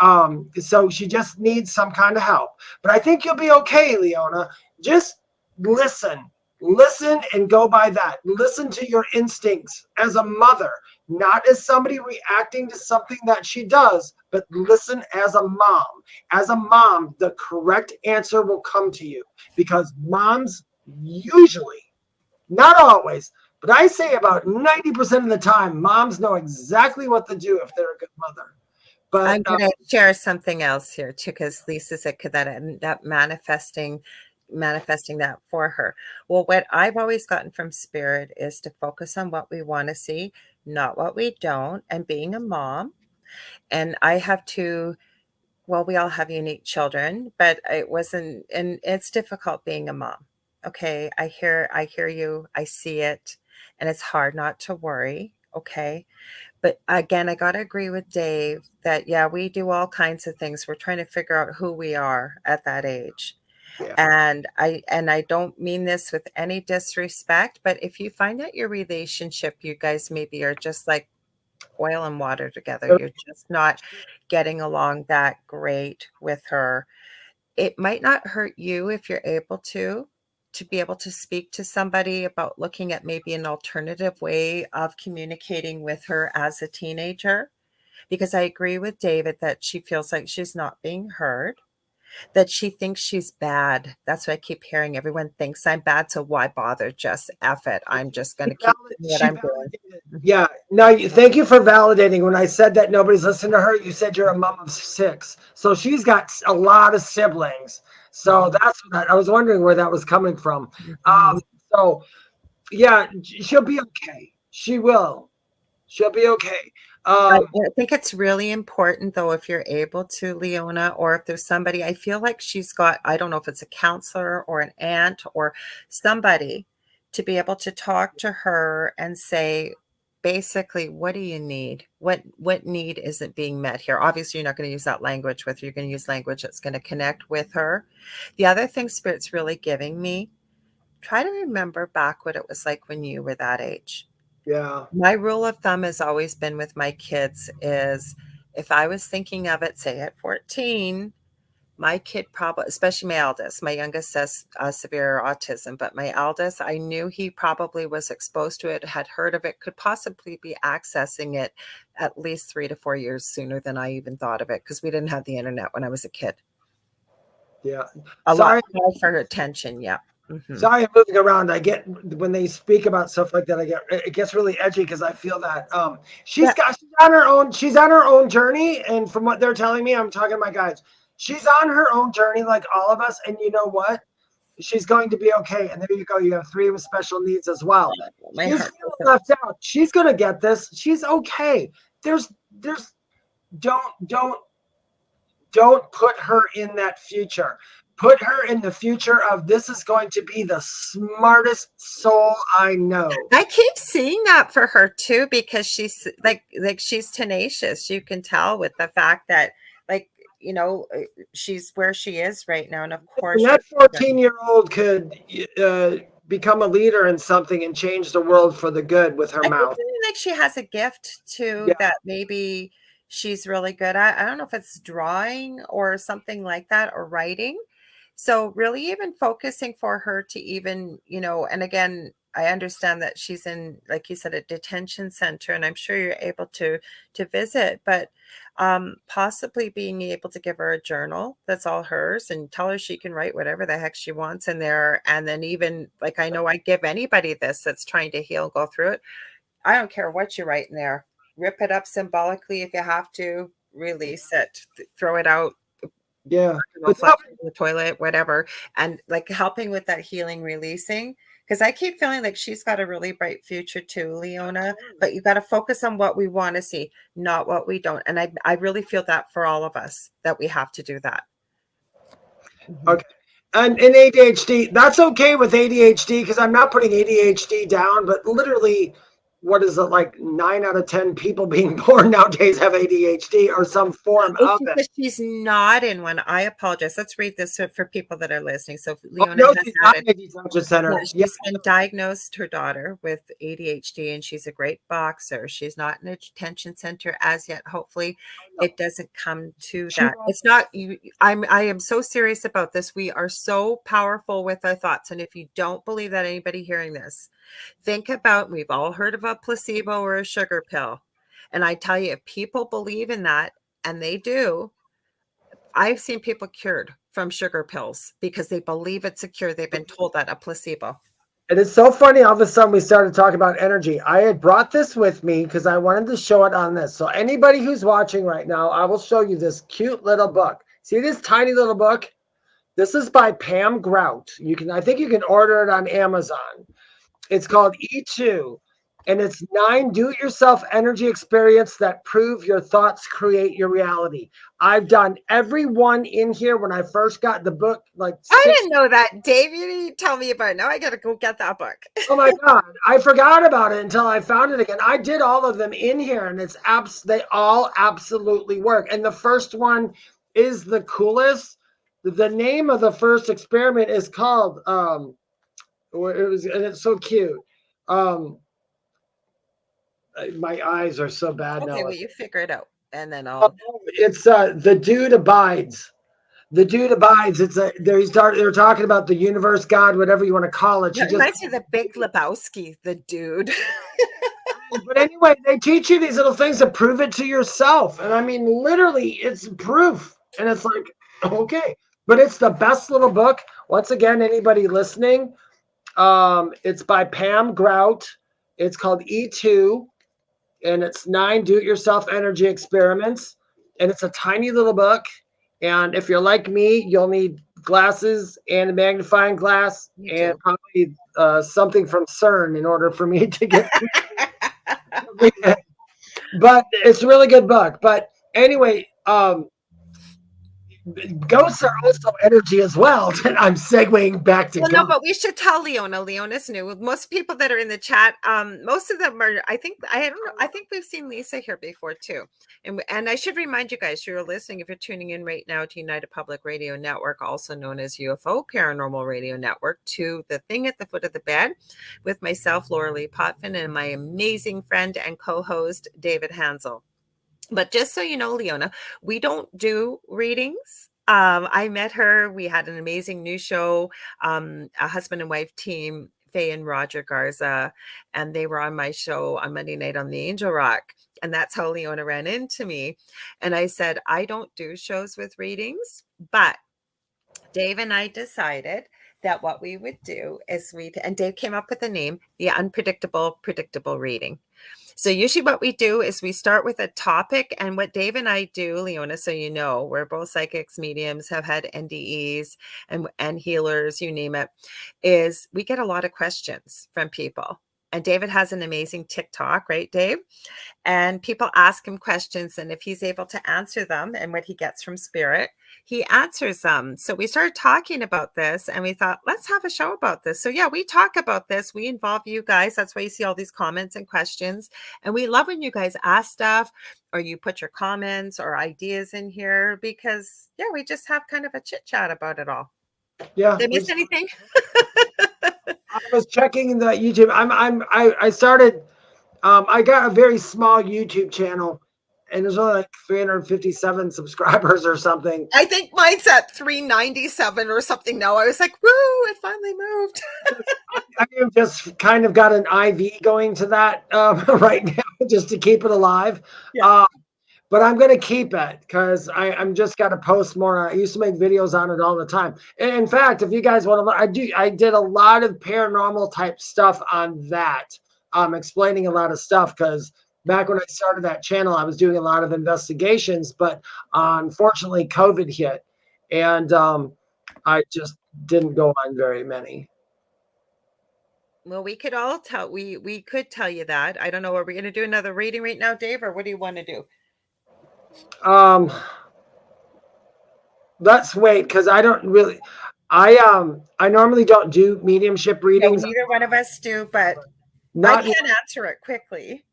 And so she just needs some kind of help. But I think you'll be okay, Leona. Just listen and go by that. Listen to your instincts as a mother, not as somebody reacting to something that she does, but listen as a mom. As a mom, the correct answer will come to you, because moms usually, not always, but I say about 90% of the time, moms know exactly what to do if they're a good mother. But I'm going to share something else here too, because Lisa said could that end up manifesting that for her. Well, what I've always gotten from Spirit is to focus on what we want to see, not what we don't. And being a mom, and I have we all have unique children, but it wasn't, and it's difficult being a mom. Okay, I hear you, I see it, and it's hard not to worry. Okay. But again, I got to agree with Dave that, yeah, we do all kinds of things. We're trying to figure out who we are at that age. Yeah. And I don't mean this with any disrespect, but if you find that your relationship, you guys maybe are just like oil and water together, you're just not getting along that great with her, it might not hurt you if you're able to be able to speak to somebody about looking at maybe an alternative way of communicating with her as a teenager. Because I agree with David that she feels like she's not being heard, that she thinks she's bad. That's what I keep hearing. Everyone thinks I'm bad, so why bother? Just F it. I'm just going to keep doing what I'm doing. Yeah. No, thank you for validating. When I said that nobody's listening to her, you said you're a mom of 6. So she's got a lot of siblings. So that's what I was wondering where that was coming from. So yeah, she'll be okay. She will. She'll be okay. I think it's really important, though, if you're able to, Leona, or if there's somebody, I feel like she's got, I don't know if it's a counselor or an aunt or somebody to be able to talk to her and say, basically, what do you need? What need isn't being met here? Obviously, you're not going to use that language with her. You're going to use language that's going to connect with her. The other thing Spirit's really giving me, try to remember back what it was like when you were that age. Yeah. My rule of thumb has always been with my kids is if I was thinking of it, say at 14, my kid probably, especially my eldest, my youngest has severe autism, but my eldest, I knew he probably was exposed to it, had heard of it, could possibly be accessing it at least 3 to 4 years sooner than I even thought of it because we didn't have the internet when I was a kid. Yeah. A lot more for attention. Yeah. Mm-hmm. Sorry, I'm moving around. I get when they speak about stuff like that, it gets really edgy because I feel that she's on her own. She's on her own journey, and from what they're telling me, I'm talking to my guides. She's on her own journey, like all of us. And you know what? She's going to be okay. And there you go. You have 3 with special needs as well. She's left out. She's gonna get this. She's okay. Don't put her in that future. Put her in the future of this is going to be the smartest soul I know. I keep seeing that for her too, because she's like she's tenacious. You can tell with the fact that she's where she is right now. And of course, and that 14-year-old could become a leader in something and change the world for the good with her mouth. Like she has a gift too that maybe she's really good at. I don't know if it's drawing or something like that or writing. So really even focusing for her to even, and again, I understand that she's in, like you said, a detention center, and I'm sure you're able to visit, but possibly being able to give her a journal that's all hers and tell her she can write whatever the heck she wants in there. And then even like, I know I give anybody this that's trying to heal, go through it. I don't care what you write in there. Rip it up symbolically if you have to, release it, throw it out. Yeah. The toilet, whatever. And like helping with that healing, releasing. Because I keep feeling like she's got a really bright future too, Leona. But you got to focus on what we want to see, not what we don't. And I really feel that for all of us, that we have to do that. Okay. And in ADHD, that's okay with ADHD because I'm not putting ADHD down, but literally, what is it, like 9 out of 10 people being born nowadays have ADHD or some form of it. She's not in one. I apologize. Let's read this for people that are listening. So Leona she's been diagnosed, her daughter, with ADHD, and she's a great boxer. She's not in a detention center as yet. Hopefully it doesn't come to that. It's not you. I am so serious about this. We are so powerful with our thoughts. And if you don't believe that, anybody hearing this, think about, we've all heard of a placebo or a sugar pill. And I tell you, if people believe in that, and they do, I've seen people cured from sugar pills because they believe it's a cure. They've been told that, a placebo. And it's so funny, all of a sudden we started talking about energy. I had brought this with me because I wanted to show it on this. So anybody who's watching right now, I will show you this cute little book. See this tiny little book? This is by Pam Grout. I think you can order it on Amazon. It's called E2. And it's 9 do-it-yourself energy experiments that prove your thoughts create your reality. I've done every one in here when I first got the book. Like I didn't know that, Dave. You didn't tell me about it. Now I got to go get that book. Oh my God, I forgot about it until I found it again. I did all of them in here, and they all absolutely work. And the first one is the coolest. The name of the first experiment is called and it's so cute. My eyes are so bad Okay, now. well, you figure it out, and then I'll. It's The Dude Abides. The Dude Abides. They're talking about the universe, God, whatever you want to call it. That reminds me of the Big Lebowski, the dude. But anyway, they teach you these little things to prove it to yourself. And I mean, literally, it's proof. And it's like, okay. But it's the best little book. Once again, anybody listening, it's by Pam Grout. It's called E2. And it's 9 do-it-yourself energy experiments. And it's a tiny little book. And if you're like me, you'll need glasses and a magnifying glass and probably something from CERN in order for me to get through. But it's a really good book. But anyway, ghosts are also energy as well. I'm segueing back to Well, ghosts. no, but we should tell Leona. Leona's new. Most people that are in the chat, most of them are. I don't know. I think we've seen Lisa here before too. And I should remind you guys, you're listening. If you're tuning in right now to United Public Radio Network, also known as UFO Paranormal Radio Network, to the thing at the foot of the bed, with myself, Lorilei Potvin, and my amazing friend and co-host David Hanzel. But just so you know, Leona, we don't do readings. I met her. We had an amazing new show, a husband and wife team, Faye and Roger Garza, and they were on my show on Monday night on the Angel Rock. And that's how Leona ran into me. And I said, I don't do shows with readings, but Dave and I decided that what we would do is and Dave came up with the name, the Unpredictable Predictable Reading. So usually what we do is we start with a topic, and what Dave and I do, Leona, so you know, we're both psychics, mediums, have had NDEs and healers, you name it, is we get a lot of questions from people. And David has an amazing TikTok, right, Dave? And people ask him questions, and if he's able to answer them and what he gets from spirit, he answers them. So we started talking about this, and we thought, let's have a show about this. So yeah, we talk about this. We involve you guys. That's why you see all these comments and questions. And we love when you guys ask stuff, or you put your comments or ideas in here, because yeah, we just have kind of a chit chat about it all. Yeah. Did I miss anything? I was checking the YouTube. I started. I got a very small YouTube channel, and there's only like 357 subscribers or something. I think mine's at 397 or something now. I was like, woo, it finally moved. I have just kind of got an IV going to that right now, just to keep it alive. Yeah. But I'm going to keep it because I'm just got to post more. I used to make videos on it all the time. And in fact, if you guys want to, I did a lot of paranormal type stuff on that. Explaining a lot of stuff, because back when I started that channel, I was doing a lot of investigations, but unfortunately COVID hit, and I just didn't go on very many. Well, we could all tell, we could tell you that. I don't know. Are we going to do another reading right now, Dave, or what do you want to do? Let's wait, because I don't really, I normally don't do mediumship readings. No, neither one of us do, but I can answer it quickly.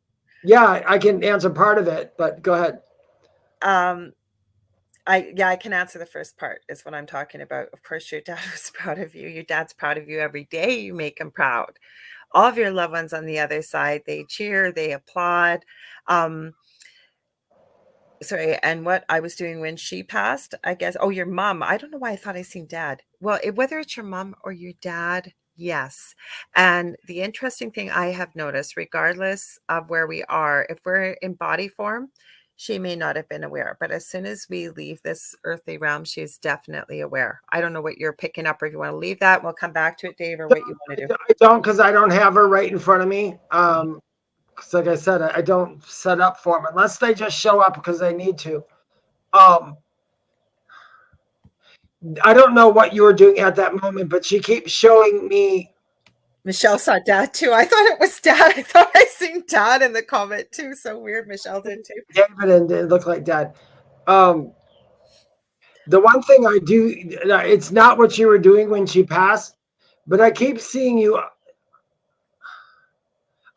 Yeah, I can answer part of it, but go ahead. I can answer the first part, is what I'm talking about. Of course, your dad was proud of you. Your dad's proud of you every day. You make him proud. All of your loved ones on the other side, they cheer, they applaud. Sorry, and what I was doing when she passed, I guess. Oh, your mom. I don't know why I thought I seen dad. Well, whether it's your mom or your dad, yes. And the interesting thing I have noticed, regardless of where we are, if we're in body form, she may not have been aware. But as soon as we leave this earthly realm, she's definitely aware. I don't know what you're picking up, or if you want to leave that, we'll come back to it, Dave, or what you want to do. I don't, because I don't have her right in front of me. Because like I said, I don't set up for them unless they just show up because they need to. I don't know what you were doing at that moment, but she keeps showing me Michelle saw dad too. I thought it was dad. I thought I seen dad in the comment too. So weird. Michelle did too. David and it looked like dad. The one thing I do, it's not what you were doing when she passed, but I keep seeing you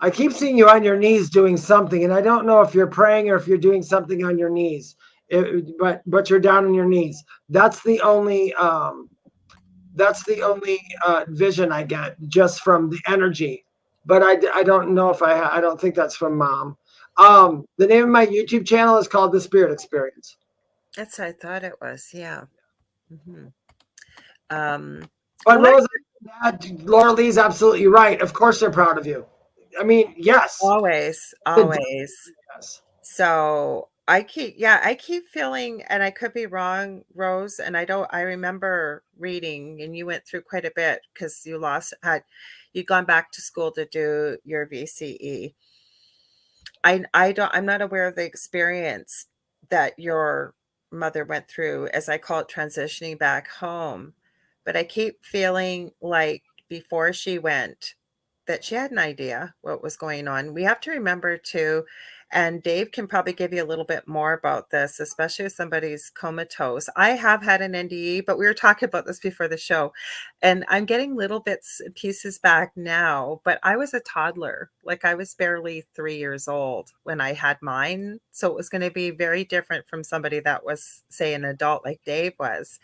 on your knees doing something, and I don't know if you're praying or if you're doing something on your knees. But you're down on your knees. That's the only vision I get just from the energy. But I don't know if I don't think that's from Mom. The name of my YouTube channel is called The Spirit Experience. That's what I thought it was. Yeah. Mm-hmm. But Rose, Lorilei absolutely right. Of course, they're proud of you. I mean, yes. Always. Yes. So I keep feeling, and I could be wrong, Rose, and I remember reading, and you went through quite a bit because you'd gone back to school to do your VCE. I'm not aware of the experience that your mother went through, as I call it, transitioning back home. But I keep feeling like before she went, that she had an idea what was going on. We have to remember too, and Dave can probably give you a little bit more about this, especially if somebody's comatose. I have had an NDE, but we were talking about this before the show, and I'm getting little bits and pieces back now, but I was a toddler. Like I was barely 3 years old when I had mine. So it was going to be very different from somebody that was, say, an adult like Dave was.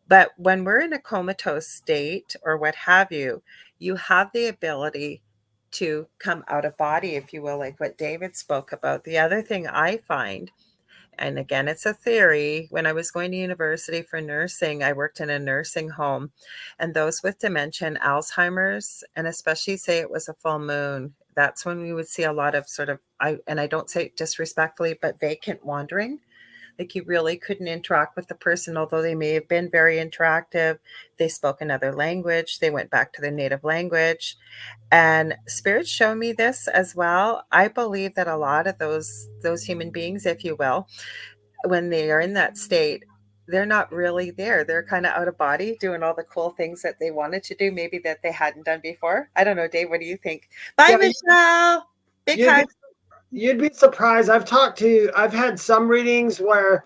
But when we're in a comatose state or what have you, you have the ability to come out of body, if you will, like what David spoke about. The other thing I find, and again, it's a theory, when I was going to university for nursing, I worked in a nursing home, and those with dementia and Alzheimer's, and especially say it was a full moon, that's when we would see a lot of sort of, I don't say it disrespectfully, but vacant wandering. Like you really couldn't interact with the person, although they may have been very interactive. They spoke another language. They went back to their native language. And spirits show me this as well. I believe that a lot of those human beings, if you will, when they are in that state, they're not really there. They're kind of out of body doing all the cool things that they wanted to do, maybe that they hadn't done before. I don't know, Dave, what do you think? Bye, Michelle. Big hug. You'd be surprised. I've had some readings where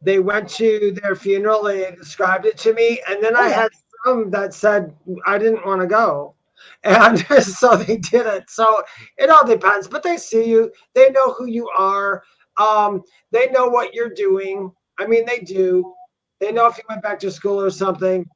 they went to their funeral and they described it to me. And then I had some that said, I didn't want to go. And so they did it. So it all depends, but they see you, they know who you are. They know what you're doing. I mean, they do. They know if you went back to school or something.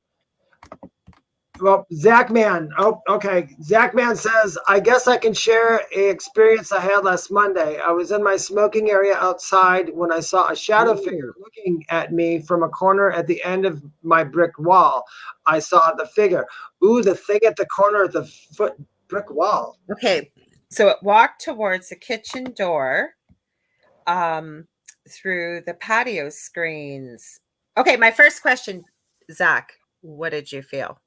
Well, Zach Man. Oh, okay. Zach Man says, I guess I can share an experience I had last Monday. I was in my smoking area outside when I saw a shadow figure looking at me from a corner at the end of my brick wall. I saw the figure. Ooh, the thing at the corner of the brick wall. Okay. So it walked towards the kitchen door through the patio screens. Okay. My first question, Zach, what did you feel?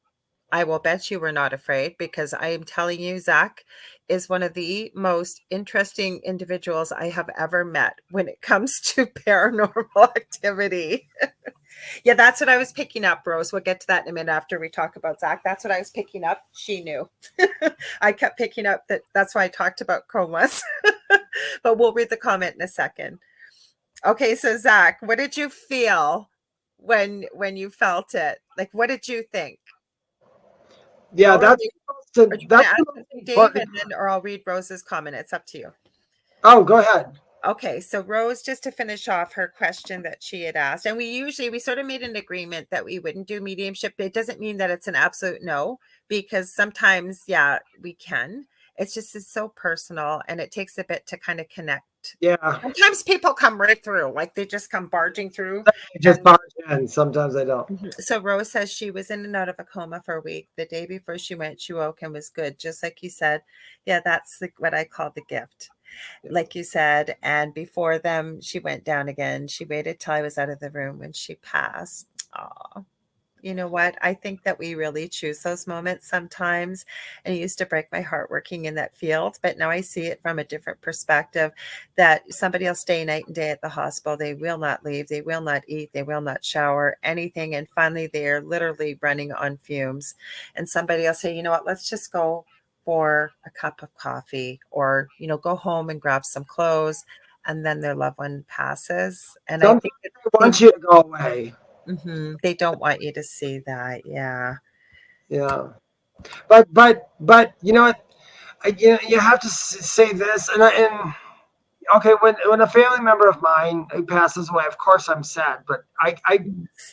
I will bet you were not afraid, because I am telling you, Zach is one of the most interesting individuals I have ever met when it comes to paranormal activity. Yeah, that's what I was picking up, Rose. We'll get to that in a minute after we talk about Zach. That's what I was picking up. She knew. I kept picking up that's why I talked about comas. But we'll read the comment in a second. Okay, so Zach, what did you feel when you felt it? Like, what did you think? Yeah, that's Dave, and then, or I'll read Rose's comment. It's up to you. Oh, go ahead. Okay, so Rose, just to finish off her question that she had asked, and we sort of made an agreement that we wouldn't do mediumship. It doesn't mean that it's an absolute no, because sometimes, yeah, we can. It's just it's so personal, and it takes a bit to kind of connect. Yeah. Sometimes people come right through, like they just come barging through. They just barge in. Sometimes they don't. So Rose says she was in and out of a coma for a week. The day before she went, she woke and was good, just like you said. Yeah, that's what I call the gift, like you said. And before them, she went down again. She waited till I was out of the room when she passed. Aw. you know what? I think that we really choose those moments sometimes. And it used to break my heart working in that field. But now I see it from a different perspective that somebody will stay night and day at the hospital. They will not leave. They will not eat. They will not shower, anything. And finally, they are literally running on fumes. And somebody will say, you know what? Let's just go for a cup of coffee or, go home and grab some clothes. And then their loved one passes. And I Sometimes think that they want you to go away. they don't want you to see that. Yeah. Yeah. But you know what? You have to say this, and okay, when a family member of mine passes away, of course I'm sad, but I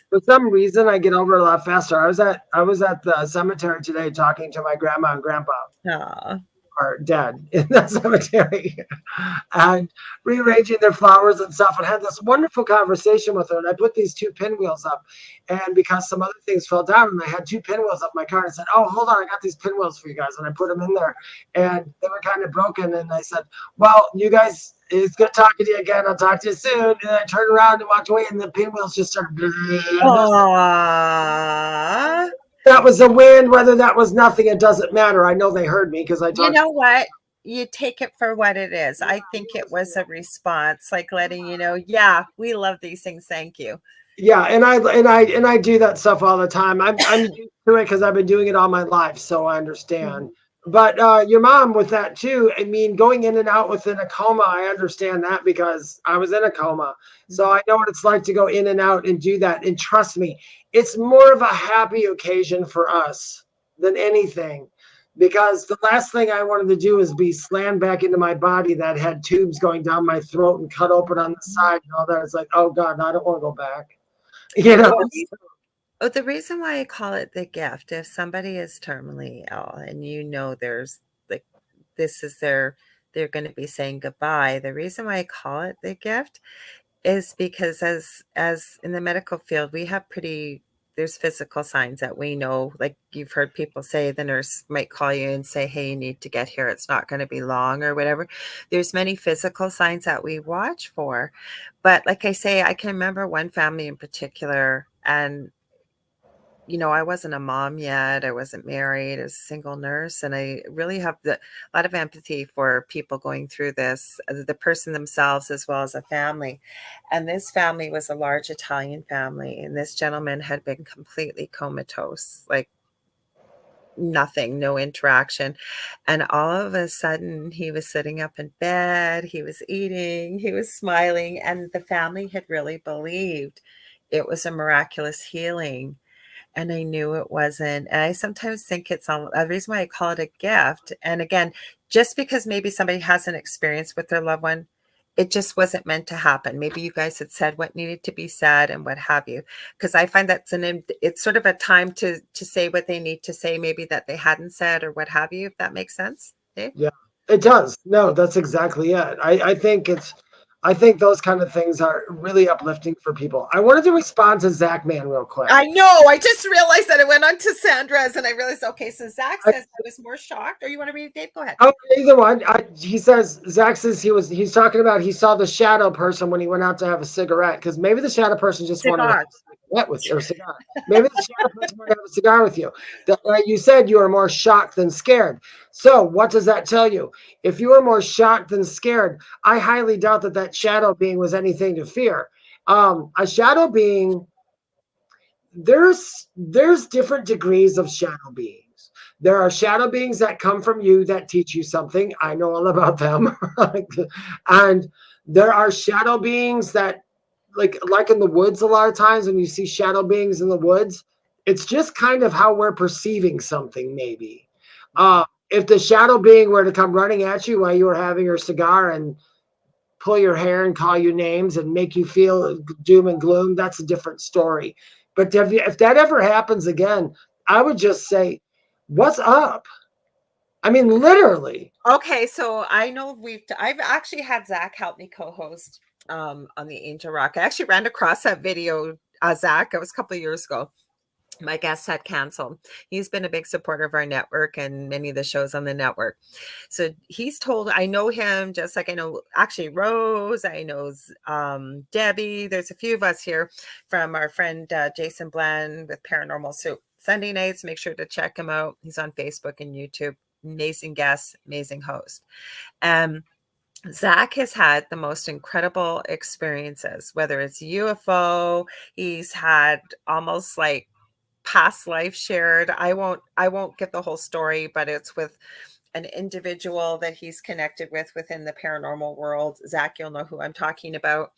for some reason I get over it a lot faster. I was at the cemetery today talking to my grandma and grandpa, Aw. are dead in that cemetery, and rearranging their flowers and stuff, and had this wonderful conversation with her. And I put these two pinwheels up, and because some other things fell down, and I had two pinwheels up my car, and I said, "Oh, hold on, I got these pinwheels for you guys," and I put them in there, and they were kind of broken. And I said, "Well, you guys, it's good talking to you again. I'll talk to you soon." And I turned around and walked away, and the pinwheels just started. Aww. That was the wind, whether that was nothing, it doesn't matter. I know they heard me because I You talked. know what? You take it for what it is. I think it was a response, like letting you know, yeah, we love these things. Thank you. Yeah, and I do that stuff all the time. I'm used to it because I've been doing it all my life, so I understand. But your mom with that too. I mean, going in and out within a coma, I understand that because I was in a coma, so I know what it's like to go in and out and do that. And trust me, it's more of a happy occasion for us than anything. Because the last thing I wanted to do is be slammed back into my body that had tubes going down my throat and cut open on the side and all that. It's like, oh God, I don't want to go back. You know, Oh, the reason why I call it the gift, if somebody is terminally ill and there's like this is they're going to be saying goodbye. The reason why I call it the gift is because as in the medical field, we have there's physical signs that we know, like you've heard people say the nurse might call you and say, hey, you need to get here. It's not going to be long or whatever. There's many physical signs that we watch for. But like I say, I can remember one family in particular, and I wasn't a mom yet. I wasn't married. I was a single nurse. And I really have a lot of empathy for people going through this, the person themselves, as well as a family. And this family was a large Italian family. And this gentleman had been completely comatose, like nothing, no interaction. And all of a sudden, he was sitting up in bed. He was eating. He was smiling. And the family had really believed it was a miraculous healing. And I knew it wasn't. And I sometimes think it's a reason why I call it a gift. And again, just because maybe somebody has an experience with their loved one, it just wasn't meant to happen. Maybe you guys had said what needed to be said and what have you. Because I find it's sort of a time to say what they need to say, maybe that they hadn't said or what have you, if that makes sense, Dave. yeah, it does. No, that's exactly it. I think those kind of things are really uplifting for people. I wanted to respond to Zach Man real quick. I know. I just realized that it went on to Sandra's, and I realized, okay, so Zach says I was more shocked. Or you want to read it, Dave? Go ahead. Oh, either one. Zach says he's talking about he saw the shadow person when he went out to have a cigarette, because maybe the shadow person just wanted to have a cigarette with you, or cigar. Maybe the shadow person wanted to have a cigar with you. Like you said, you are more shocked than scared. So what does that tell you? If you are more shocked than scared, I highly doubt that shadow being was anything to fear. A shadow being, there's different degrees of shadow beings. There are shadow beings that come from you that teach you something. I know all about them. And there are shadow beings that like in the woods, a lot of times when you see shadow beings in the woods, it's just kind of how we're perceiving something, maybe. If the shadow being were to come running at you while you were having your cigar and pull your hair and call you names and make you feel doom and gloom, that's a different story. But if that ever happens again, I would just say, what's up? I mean, literally. Okay, so I know I've actually had Zach help me co-host on the Angel Rock. I actually ran across that video, Zach. It was a couple of years ago. my guest had canceled. He's been a big supporter of our network and many of the shows on the network. So he's told, I know him just like I know actually Rose, I know Debbie. There's a few of us here from our friend Jason Bland with Paranormal Soup. Sunday nights, make sure to check him out. He's on Facebook and YouTube. Amazing guest, amazing host. Zach has had the most incredible experiences, whether it's UFO, he's had almost like past life shared. I won't get the whole story, but it's with an individual that he's connected with within the paranormal world. Zach, you'll know who I'm talking about,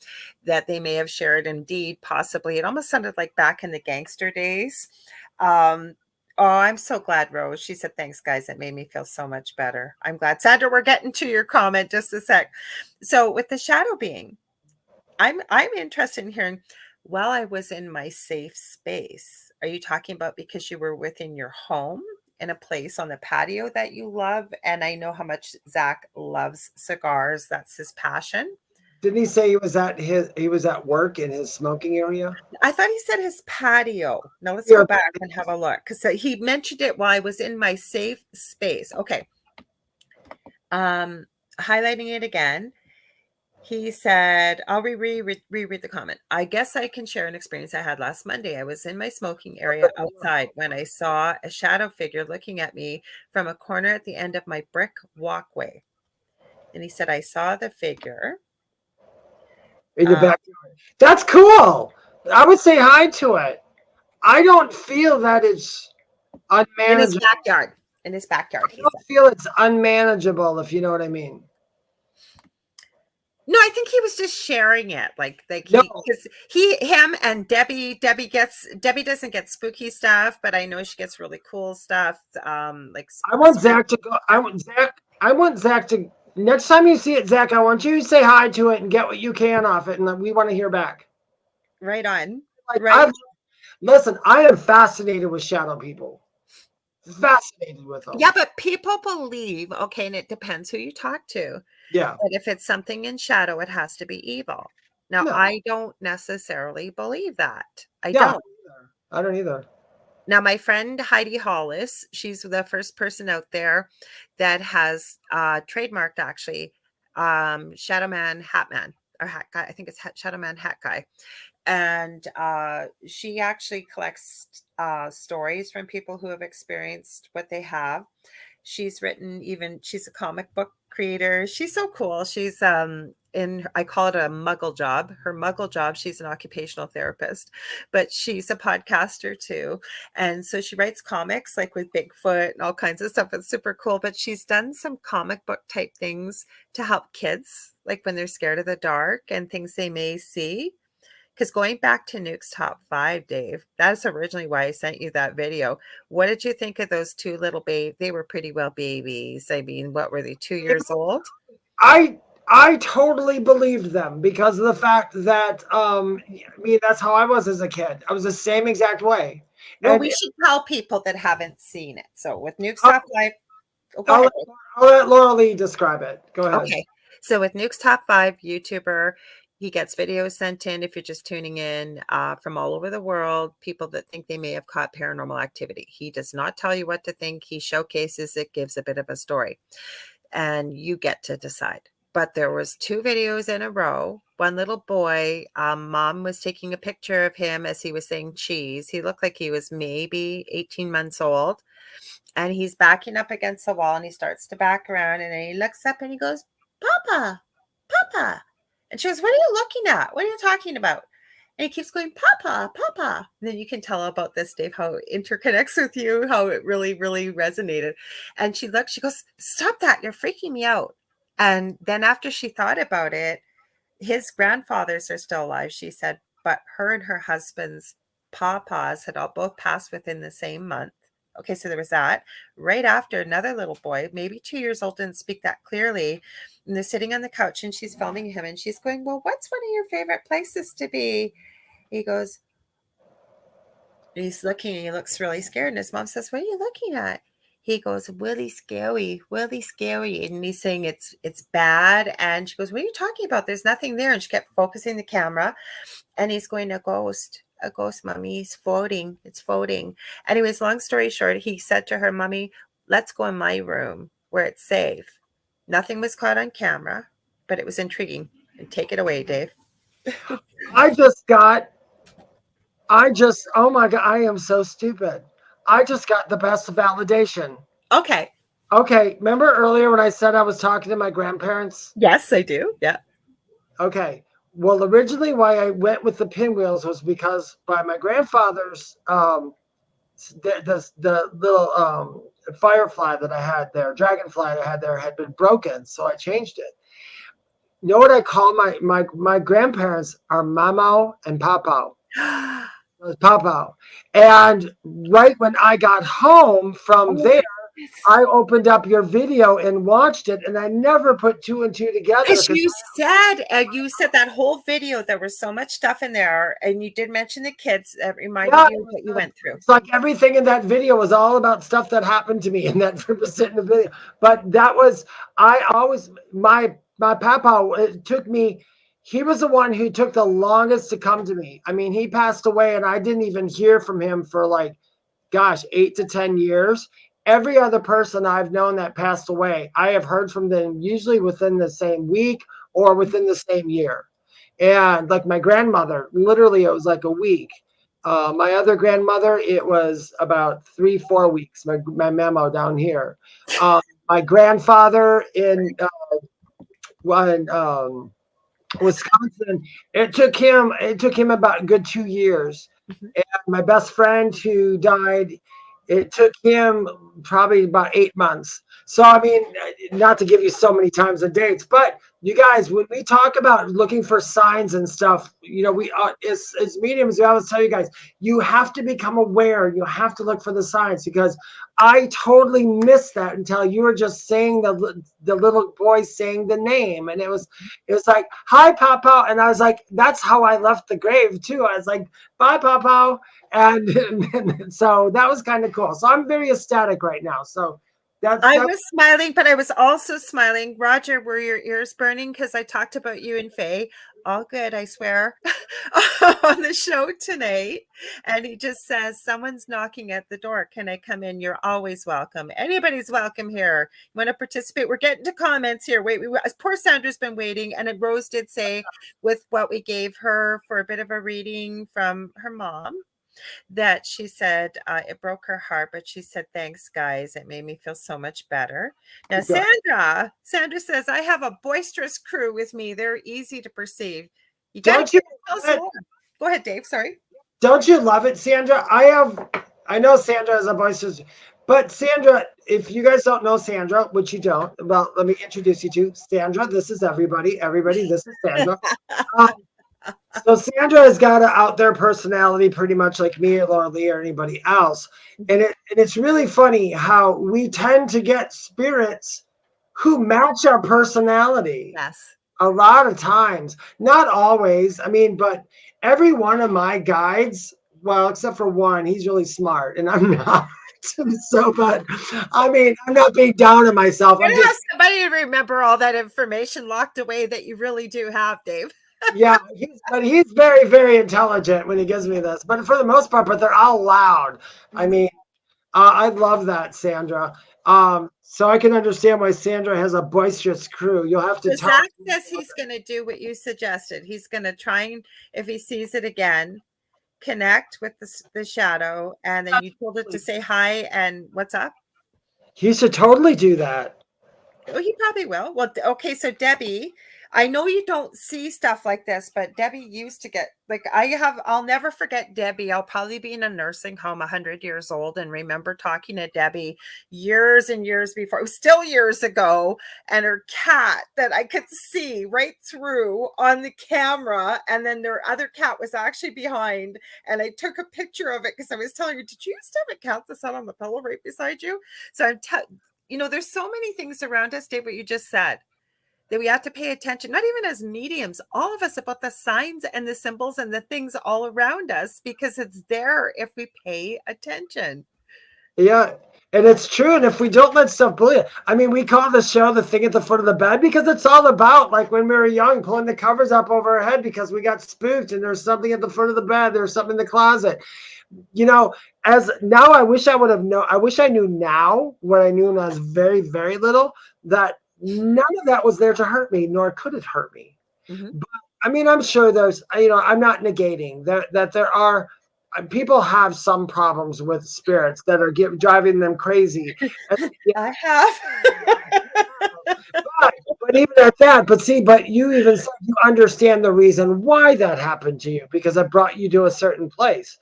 that they may have shared indeed, possibly. It almost sounded like back in the gangster days. Oh, I'm so glad, Rose. She said, thanks, guys. It made me feel so much better. I'm glad. Sandra, we're getting to your comment just a sec. So with the shadow being, I'm interested in hearing, while I was in my safe space, are you talking about because you were within your home in a place on the patio that you love? And I know how much Zach loves cigars. That's his passion. Didn't he say he was at work in his smoking area? I thought he said his patio. Now let's go back and have a look, because he mentioned it while I was in my safe space. Okay. Highlighting it again. He said, I'll reread the comment. I guess I can share an experience I had last Monday. I was in my smoking area outside when I saw a shadow figure looking at me from a corner at the end of my brick walkway. And he said, I saw the figure in your backyard. That's cool. I would say hi to it. I don't feel that it's unmanageable. In his backyard. I don't feel it's unmanageable, if you know what I mean. No, I think he was just sharing it, because him and Debbie doesn't get spooky stuff, but I know she gets really cool stuff. I want Zach to go. I want Zach to. Next time you see it, Zach, I want you to say hi to it and get what you can off it, and we want to hear back. Right on. Listen, I am fascinated with shadow people. Fascinated with them. Yeah, but people believe, okay, and it depends who you talk to. Yeah. But if it's something in shadow, it has to be evil. Now, no. I don't necessarily believe that. I don't. I don't either. Now, my friend Heidi Hollis, she's the first person out there that has trademarked, actually, Shadow Man, Hat Man, or Hat Guy. I think it's Shadow Man, Hat Guy. And she actually collects stories from people who have experienced what they have. She's written, she's a comic book creator. She's so cool. She's I call it a muggle job. Her muggle job, she's an occupational therapist, but she's a podcaster too. And so she writes comics like with Bigfoot and all kinds of stuff. It's super cool. But she's done some comic book type things to help kids, like when they're scared of the dark and things they may see. Because going back to Nuke's Top 5, Dave, that's originally why I sent you that video. What did you think of those two little babies? They were pretty well babies. I mean, what were they, 2 years old? I totally believed them because of the fact that, that's how I was as a kid. I was the same exact way. Well, we should tell people that haven't seen it. So with Nuke's Top 5, I'll let Lorilei describe it. Go ahead. Okay. So with Nuke's Top 5, YouTuber, he gets videos sent in, if you're just tuning in, from all over the world, people that think they may have caught paranormal activity. He does not tell you what to think. He showcases it, gives a bit of a story, and you get to decide. But there was 2 videos in a row. One little boy, mom was taking a picture of him as he was saying cheese. He looked like he was maybe 18 months old, and he's backing up against the wall, and he starts to back around, and then he looks up and he goes, Papa, Papa. And she goes, what are you looking at? What are you talking about? And he keeps going, Papa, Papa. And then you can tell about this, Dave, how it interconnects with you, how it really, really resonated. And she looks, she goes, stop that. You're freaking me out. And then after she thought about it, his grandfathers are still alive, she said, but her and her husband's papas had all both passed within the same month. Okay, so there was that. Right after, another little boy, maybe 2 years old, didn't speak that clearly. And they're sitting on the couch and she's filming him and she's going, well, what's one of your favorite places to be? He goes, he's looking and he looks really scared. And his mom says, what are you looking at? He goes, Willie scary. And he's saying it's bad. And she goes, what are you talking about? There's nothing there. And she kept focusing the camera and he's going, a ghost. a ghost, Mommy. He's floating. It's floating. Anyways, long story short, he said to her, Mommy, let's go in my room where it's safe. Nothing was caught on camera, but it was intriguing. And take it away, Dave. oh my God, I am so stupid. I just got the best validation. Okay. Okay. Remember earlier when I said I was talking to my grandparents? Yes, I do. Yeah. Okay. Well, originally why I went with the pinwheels was because by my grandfather's, the little firefly that I had there, dragonfly that I had there had been broken. So I changed it. You know what I call my grandparents are Mamo and Papao. It was Papao. And right when I got home from there, I opened up your video and watched it, and I never put two and two together. Because you said that whole video, there was so much stuff in there, and you did mention the kids that reminded you what you went through. It's like everything in that video was all about stuff that happened to me in that percent in the video. But that was, my papa, it took me, he was the one who took the longest to come to me. I mean, he passed away and I didn't even hear from him for 8 to 10 years. Every other person I've known that passed away, I have heard from them usually within the same week or within the same year. And like my grandmother, literally it was like a week. My other grandmother, it was about 3-4 weeks. My memo down here. My grandfather in Wisconsin, it took him about a good 2 years. Mm-hmm. And my best friend who died, it took him probably about 8 months. So, I mean, not to give you so many times and dates, but you guys, when we talk about looking for signs and stuff, we as mediums, we always tell you guys, you have to become aware. You have to look for the signs, because I totally missed that until you were just saying the little boy saying the name, and it was like, hi, Papa, and I was like, that's how I left the grave too. I was like, bye, Papa, and so that was kind of cool. So I'm very ecstatic right now. So. I was smiling, but I was also smiling. Roger, were your ears burning because I talked about you and Faye? All good, I swear, on the show tonight. And he just says, someone's knocking at the door. Can I come in? You're always welcome. Anybody's welcome here. You want to participate? We're getting to comments here. Wait, poor Sandra's been waiting. And Rose did say, with what we gave her for a bit of a reading from her mom, that she said it broke her heart, but she said, thanks, guys. It made me feel so much better. Now, Sandra says, I have a boisterous crew with me. They're easy to perceive. Go ahead, Dave. Sorry. Don't you love it, Sandra? I know Sandra is a boisterous, but Sandra, if you guys don't know Sandra, which you don't, well, let me introduce you to Sandra. This is everybody. Everybody, this is Sandra. So Sandra has got an out there personality, pretty much like me or Lorilei or anybody else. And it's really funny how we tend to get spirits who match our personality. Yes. A lot of times, not always. I mean, but every one of my guides, well, except for one, he's really smart and I'm not. So, but I mean, I'm not being down on myself. I'm just somebody to remember all that information locked away that you really do have, Dave. Yeah, he's very, very intelligent when he gives me this. But for the most part, they're all loud. I mean, I love that, Sandra. So I can understand why Sandra has a boisterous crew. You'll have to Zach says he's going to do what you suggested. He's going to try and, if he sees it again, connect with the shadow, and then you told it to say hi and what's up. He should totally do that. Oh, he probably will. Well, okay, so Debbie, I know you don't see stuff like this, but Debbie used to get, I'll never forget Debbie. I'll probably be in a nursing home 100 years old and remember talking to Debbie years and years before. It was still years ago, and her cat that I could see right through on the camera, and then their other cat was actually behind, and I took a picture of it because I was telling you, did you used to have a cat that sat on the pillow right beside you? So there's so many things around us, Dave, what you just said, that we have to pay attention, not even as mediums, all of us, about the signs and the symbols and the things all around us, because it's there if we pay attention. Yeah. And it's true. And if we don't let stuff bully it, I mean, we call the show The Thing at the Foot of the Bed because it's all about, like, when we were young, pulling the covers up over our head because we got spooked and there's something at the foot of the bed. There's something in the closet. You know, as now, I wish I would have known. I wish I knew now what I knew when I was very, very little, that none of that was there to hurt me, nor could it hurt me. Mm-hmm. But I mean, I'm sure there's, I'm not negating that there are people have some problems with spirits that are driving them crazy. And, I have. but even at that, but you even said you understand the reason why that happened to you because it brought you to a certain place.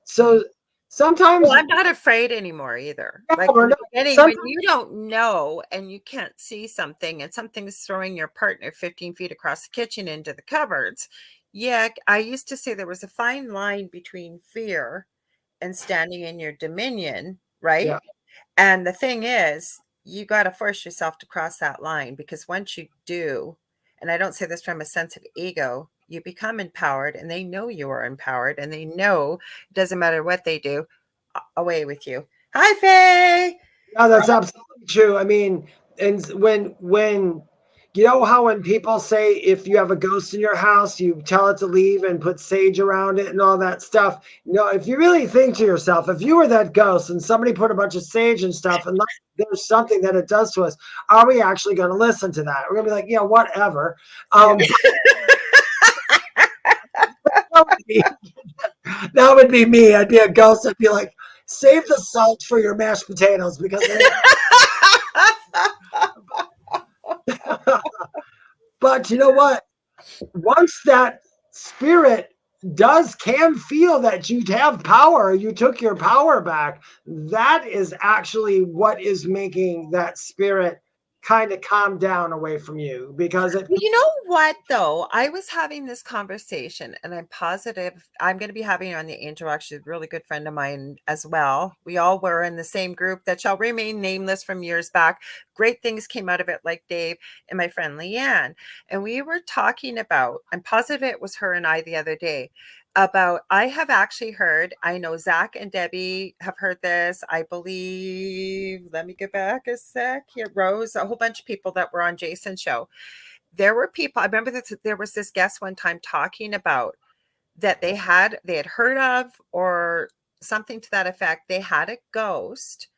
So sometimes, well, I'm not afraid anymore either. Yeah, Like in the beginning, when sometimes- you don't know and you can't see something and something's throwing your partner 15 feet across the kitchen into the cupboards. Yeah, I used to say there was a fine line between fear and standing in your dominion, right? Yeah. And the thing is, you got to force yourself to cross that line because once you do, and I don't say this from a sense of ego, you become empowered and they know you are empowered and they know it doesn't matter what they do, away with you. Hi, Faye. No, that's absolutely true. I mean, and when you know how when people say if you have a ghost in your house, you tell it to leave and put sage around it and all that stuff. No, if you really think to yourself, if you were that ghost and somebody put a bunch of sage and stuff, and there's something that it does to us, are we actually going to listen to that? We're going to be like, yeah, whatever. That would be me. I'd be a ghost. I'd be like, save the salt for your mashed potatoes because. But you know what? Once that spirit can feel that you have power, you took your power back, that is actually what is making that spirit kind of calm down away from you because it. You know what, though? I was having this conversation and I'm positive I'm going to be having it on the Angel, actually, a really good friend of mine as well. We all were in the same group that shall remain nameless from years back. Great things came out of it, like Dave and my friend Leanne. And we were talking about, I'm positive it was her and I the other day, about I have actually heard, I know Zach and Debbie have heard this. I believe, let me get back a sec here, Rose, a whole bunch of people that were on Jason's show. There were people, I remember that there was this guest one time talking about that they had heard of or something to that effect. They had a ghost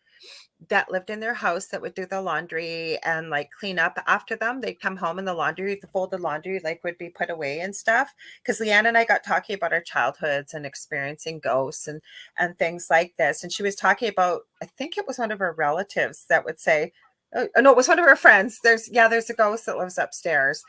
that lived in their house that would do the laundry and like clean up after them. They'd come home and the folded laundry like would be put away and stuff. Because Leanne and I got talking about our childhoods and experiencing ghosts and things like this. And she was talking about, I think it was one of her relatives that would say, oh no, it was one of her friends. There's a ghost that lives upstairs,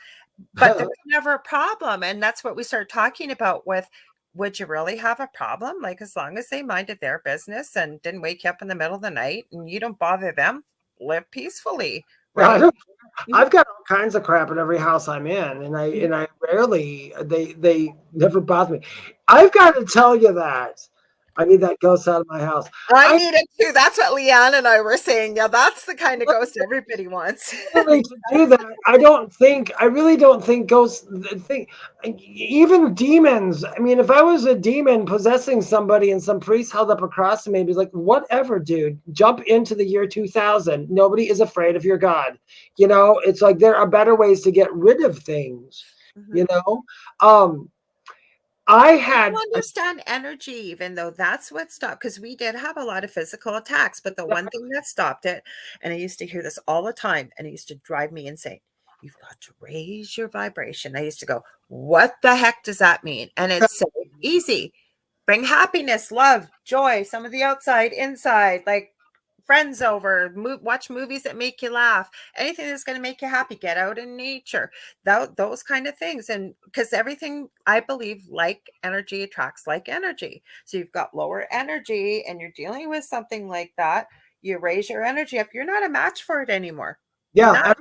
but there was never a problem. And that's what we started talking about with, would you really have a problem? Like, as long as they minded their business and didn't wake you up in the middle of the night and you don't bother them, live peacefully. Right? I've got all kinds of crap in every house I'm in, and I rarely, they never bother me. I've got to tell you that I need that ghost out of my house. I need it too. That's what Leanne and I were saying. Yeah, that's the kind of ghost everybody wants. To do that, I really don't think ghosts even demons. I mean, if I was a demon possessing somebody and some priest held up a cross to me, I'd be like, whatever, dude, jump into the year 2000. Nobody is afraid of your God. You know, it's like there are better ways to get rid of things, you know? I understand energy, even though that's what stopped, because we did have a lot of physical attacks, but the one thing that stopped it, and I used to hear this all the time, and it used to drive me insane. You've got to raise your vibration. I used to go, what the heck does that mean? And it's so easy. Bring happiness, love, joy, some of the outside, inside, like friends over, watch movies that make you laugh, anything that's going to make you happy, get out in nature, those kind of things. And because everything, I believe, like energy attracts like energy. So you've got lower energy and you're dealing with something like that, you raise your energy up, you're not a match for it anymore. Yeah,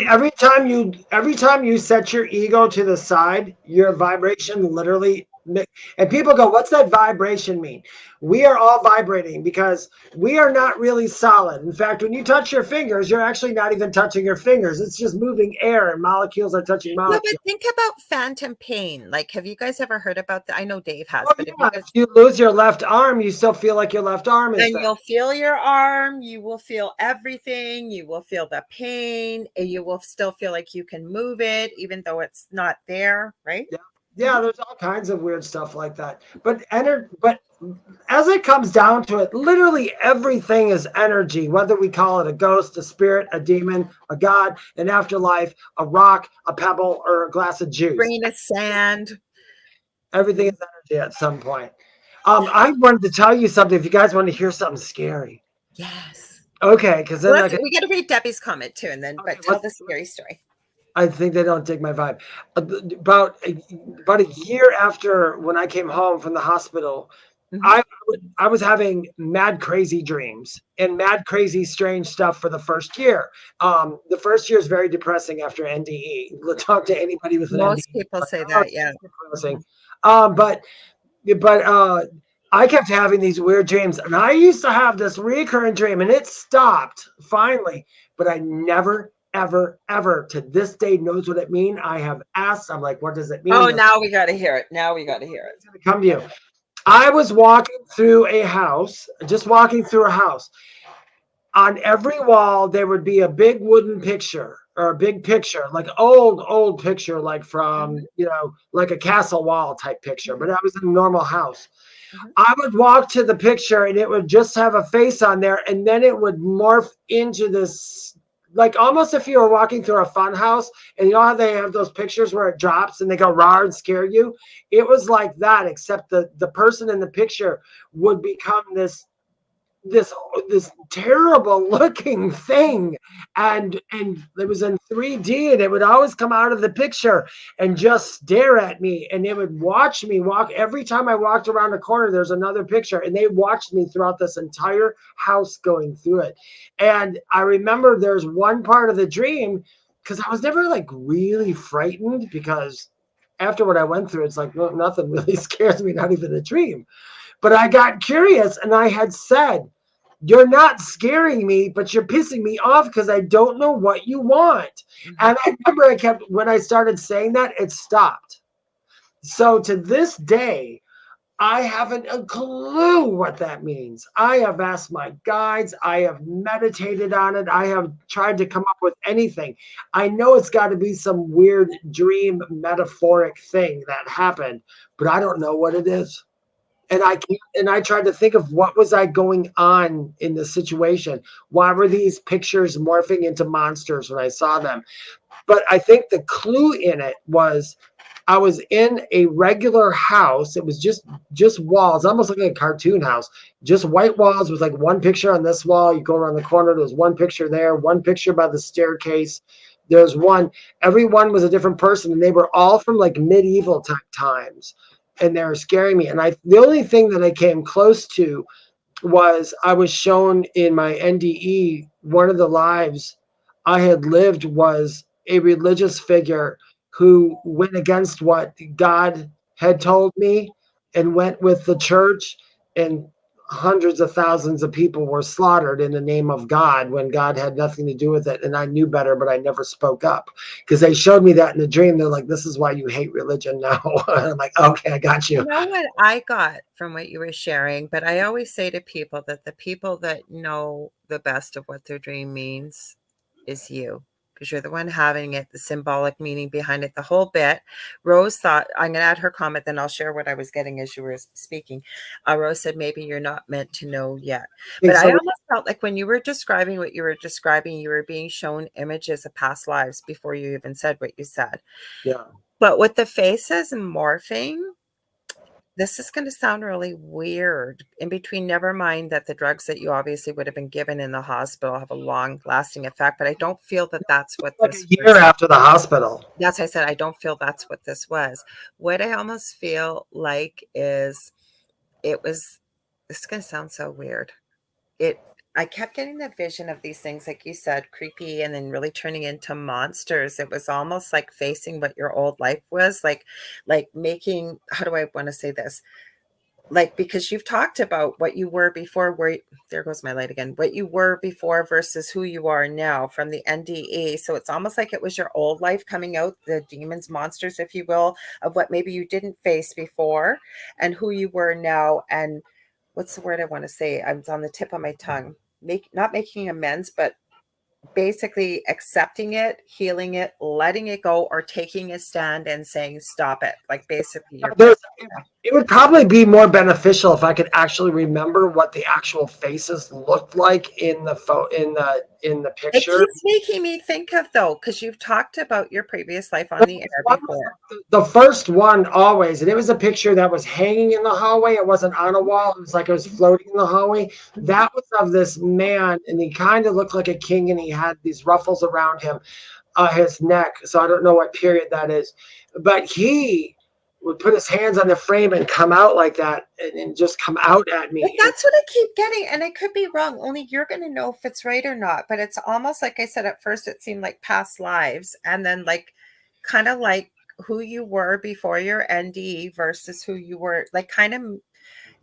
every time you set your ego to the side, your vibration literally And people go, what's that vibration mean? We are all vibrating because we are not really solid. In fact, when you touch your fingers, you're actually not even touching your fingers. It's just moving air and molecules are touching No, molecules. but think about phantom pain. Like, have you guys ever heard about that? I know Dave has, Oh, but yeah. If you lose your left arm, you still feel like your left arm is and there. you'll feel your arm, you will feel everything, you will feel the pain, and you will still feel like you can move it, even though it's not there, right? Yeah. Yeah, there's all kinds of weird stuff like that. But as it comes down to it, literally everything is energy, whether we call it a ghost, a spirit, a demon, a god, an afterlife, a rock, a pebble, or a glass of juice. Grain of sand. Everything is energy at some point. I wanted to tell you something if you guys want to hear something scary. Yes. Okay, because then We got to read Debbie's comment too, and then but tell the scary story. I think they don't dig my vibe. About a year after when I came home from the hospital, I was having mad crazy dreams and mad crazy strange stuff for the first year. The first year is very depressing after NDE. Talk to anybody with an NDE. Most people say that, yeah. Depressing. But I kept having these weird dreams, and I used to have this recurring dream, and it stopped finally. But I never, ever, ever to this day knows what it means. I have asked. I'm like, what does it mean? Oh, now we got to hear it. Now we got to hear it. It's going to come to you. I was walking through a house, just walking through a house. On every wall, there would be a big wooden picture or a big picture, like old picture, like from, like a castle wall type picture. But I was in a normal house. I would walk to the picture and it would just have a face on there. And then it would morph into this, like almost if you were walking through a fun house and you know how they have those pictures where it drops and they go raw and scare you. It was like that, except the person in the picture would become this terrible looking thing, and it was in 3D, and it would always come out of the picture and just stare at me, and it would watch me walk. Every time I walked around a corner, there's another picture, and they watched me throughout this entire house going through it. And I remember there's one part of the dream, because I was never like really frightened, because after what I went through, it's like, no, nothing really scares me, not even a dream. But I got curious, and I had said, you're not scaring me, but you're pissing me off because I don't know what you want. And I remember when I started saying that, it stopped. So to this day, I haven't a clue what that means. I have asked my guides. I have meditated on it. I have tried to come up with anything. I know it's got to be some weird dream metaphoric thing that happened, but I don't know what it is. And I tried to think of what was I going on in the situation. Why were these pictures morphing into monsters when I saw them? But I think the clue in it was I was in a regular house. It was just walls, almost like a cartoon house, just white walls with like one picture on this wall. You go around the corner, there's one picture there, one picture by the staircase. There's one. Every one was a different person, and they were all from like medieval type times. And they were scaring me. And the only thing that I came close to was I was shown in my NDE, one of the lives I had lived was a religious figure who went against what God had told me and went with the church, and hundreds of thousands of people were slaughtered in the name of God when God had nothing to do with it. And I knew better, but I never spoke up because they showed me that in the dream. They're like, this is why you hate religion now. I'm like, okay, I got you. You know what I got from what you were sharing, but I always say to people that the people that know the best of what their dream means is you, because you're the one having it, the symbolic meaning behind it, the whole bit. Rose thought, I'm going to add her comment, then I'll share what I was getting as you were speaking. Rose said, maybe you're not meant to know yet. But I almost felt like when you were describing what you were describing, you were being shown images of past lives before you even said what you said. Yeah. But with the faces and morphing, this is going to sound really weird. In between, never mind that the drugs that you obviously would have been given in the hospital have a long-lasting effect, but I don't feel that that's what like this a year after the hospital. That's why I said I don't feel that's what this was. What I almost feel like is this is going to sound so weird. I kept getting the vision of these things, like you said, creepy, and then really turning into monsters. It was almost like facing what your old life was, like making, how do I want to say this? Like, because you've talked about what you were before, where there goes my light again, what you were before versus who you are now from the NDE. So it's almost like it was your old life coming out, the demons, monsters, if you will, of what maybe you didn't face before and who you were now. And what's the word I want to say? I'm on the tip of my tongue. Not making amends, but basically accepting it, healing it, letting it go, or taking a stand and saying, stop it. Like basically you're It would probably be more beneficial if I could actually remember what the actual faces looked like in the It picture. keeps making me think of, though, because you've talked about your previous life on the air before. The first one always, and it was a picture that was hanging in the hallway. It wasn't on a wall. It was like it was floating in the hallway. That was of this man, and he kind of looked like a king, and he had these ruffles around him, his neck. So I don't know what period that is, but he would put his hands on the frame and come out like that, and just come out at me. But that's what I keep getting, and I could be wrong. Only you're going to know if it's right or not. But it's almost like I said at first, it seemed like past lives, and then like kind of like who you were before your NDE versus who you were, like kind of,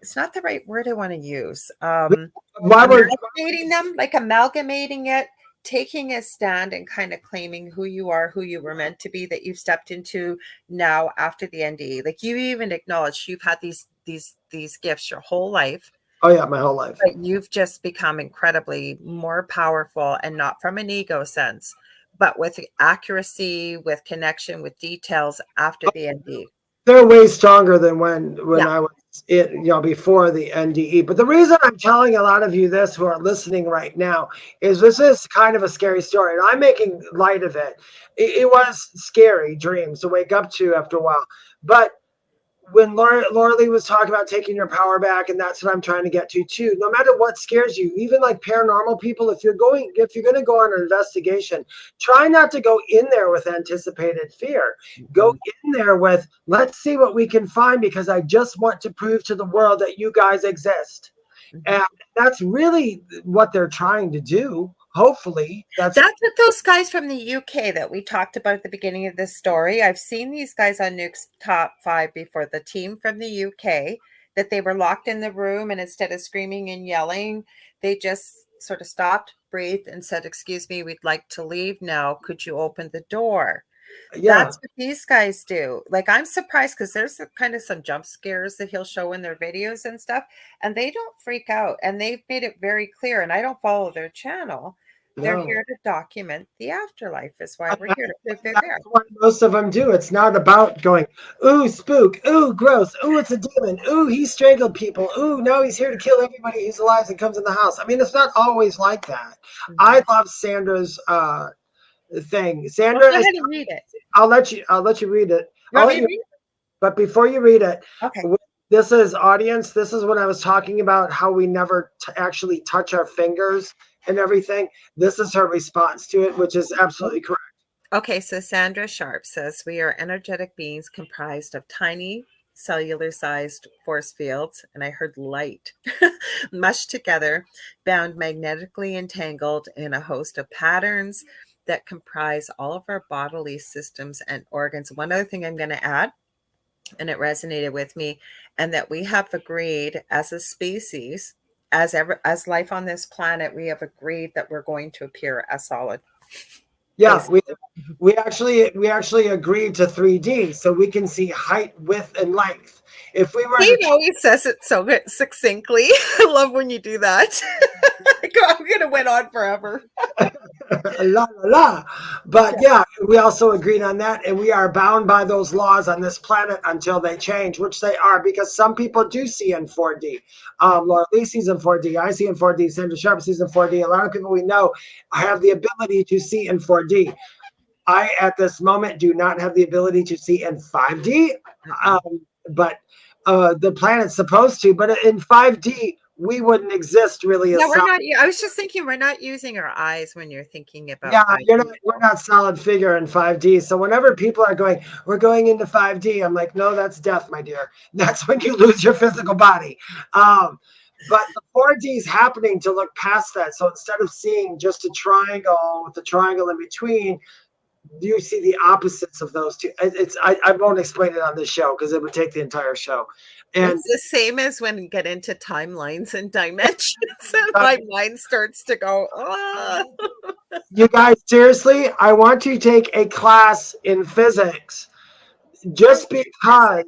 it's not the right word I want to use. Amalgamating them, like amalgamating it, taking a stand and kind of claiming who you are, who you were meant to be, that you've stepped into now after the NDE. Like you even acknowledged you've had these gifts your whole life. Oh yeah, my whole life. But you've just become incredibly more powerful, and not from an ego sense, but with accuracy, with connection, with details after the NDE. They're way stronger than when I was before the NDE. But the reason I'm telling a lot of you this who are listening right now is this is kind of a scary story, and I'm making light of it. It was scary dreams to wake up to after a while. But when Lorilei was talking about taking your power back, and that's what I'm trying to get to too. No matter what scares you, even like paranormal people, if you're going to go on an investigation, try not to go in there with anticipated fear. Go in there with, let's see what we can find, because I just want to prove to the world that you guys exist. And that's really what they're trying to do. Hopefully that's what those guys from the UK that we talked about at the beginning of this story. I've seen these guys on Nuke's Top 5 before. The team from the UK, that they were locked in the room, and instead of screaming and yelling, they just sort of stopped, breathed, and said, "Excuse me, we'd like to leave now. Could you open the door?" Yeah. That's what these guys do. Like, I'm surprised, because there's kind of some jump scares that he'll show in their videos and stuff, and they don't freak out. And they've made it very clear, and I don't follow their channel. They're here to document the afterlife. Is why we're here to prove they're there. That's what most of them do. It's not about going, ooh, spook, ooh, gross, ooh, it's a demon, ooh, he strangled people, ooh, no, he's here to kill everybody who's alive and comes in the house. I mean, it's not always like that. I love Sandra's thing. Sandra, go ahead and read it. I'll let you read it. But before you read it, okay. This is audience. This is when I was talking about how we never actually touch our fingers and everything. This is her response to it, which is absolutely correct. Okay, so Sandra Sharp says, we are energetic beings comprised of tiny cellular-sized force fields, and I heard light, mushed together, bound magnetically entangled in a host of patterns that comprise all of our bodily systems and organs. One other thing I'm going to add, and it resonated with me, and that we have agreed as a species, as life on this planet, we have agreed that we're going to appear as solid. Yeah, we actually agreed to 3D, so we can see height, width, and length. If we were, he says it so succinctly. I love when you do that. I'm gonna went on forever. La la la. But yeah, we also agreed on that, and we are bound by those laws on this planet until they change, which they are, because some people do see in 4D. Lorilei sees in 4D. I see in 4D. Sandra Sharp sees in 4D. A lot of people we know have the ability to see in 4D. I, at this moment, do not have the ability to see in 5D, but the planet's supposed to. But in 5D, we wouldn't exist really. No, we're not. I was just thinking, we're not using our eyes when you're thinking about. Yeah, we're not solid figure in 5D. So whenever people are going, we're going into 5D, I'm like, no, that's death, my dear. That's when you lose your physical body. But the 4D is happening to look past that. So instead of seeing just a triangle with the triangle in between, you see the opposites of those two. I won't explain it on this show because it would take the entire show. And it's the same as when you get into timelines and dimensions, and my mind starts to go, oh. You guys, seriously, I want to take a class in physics just because.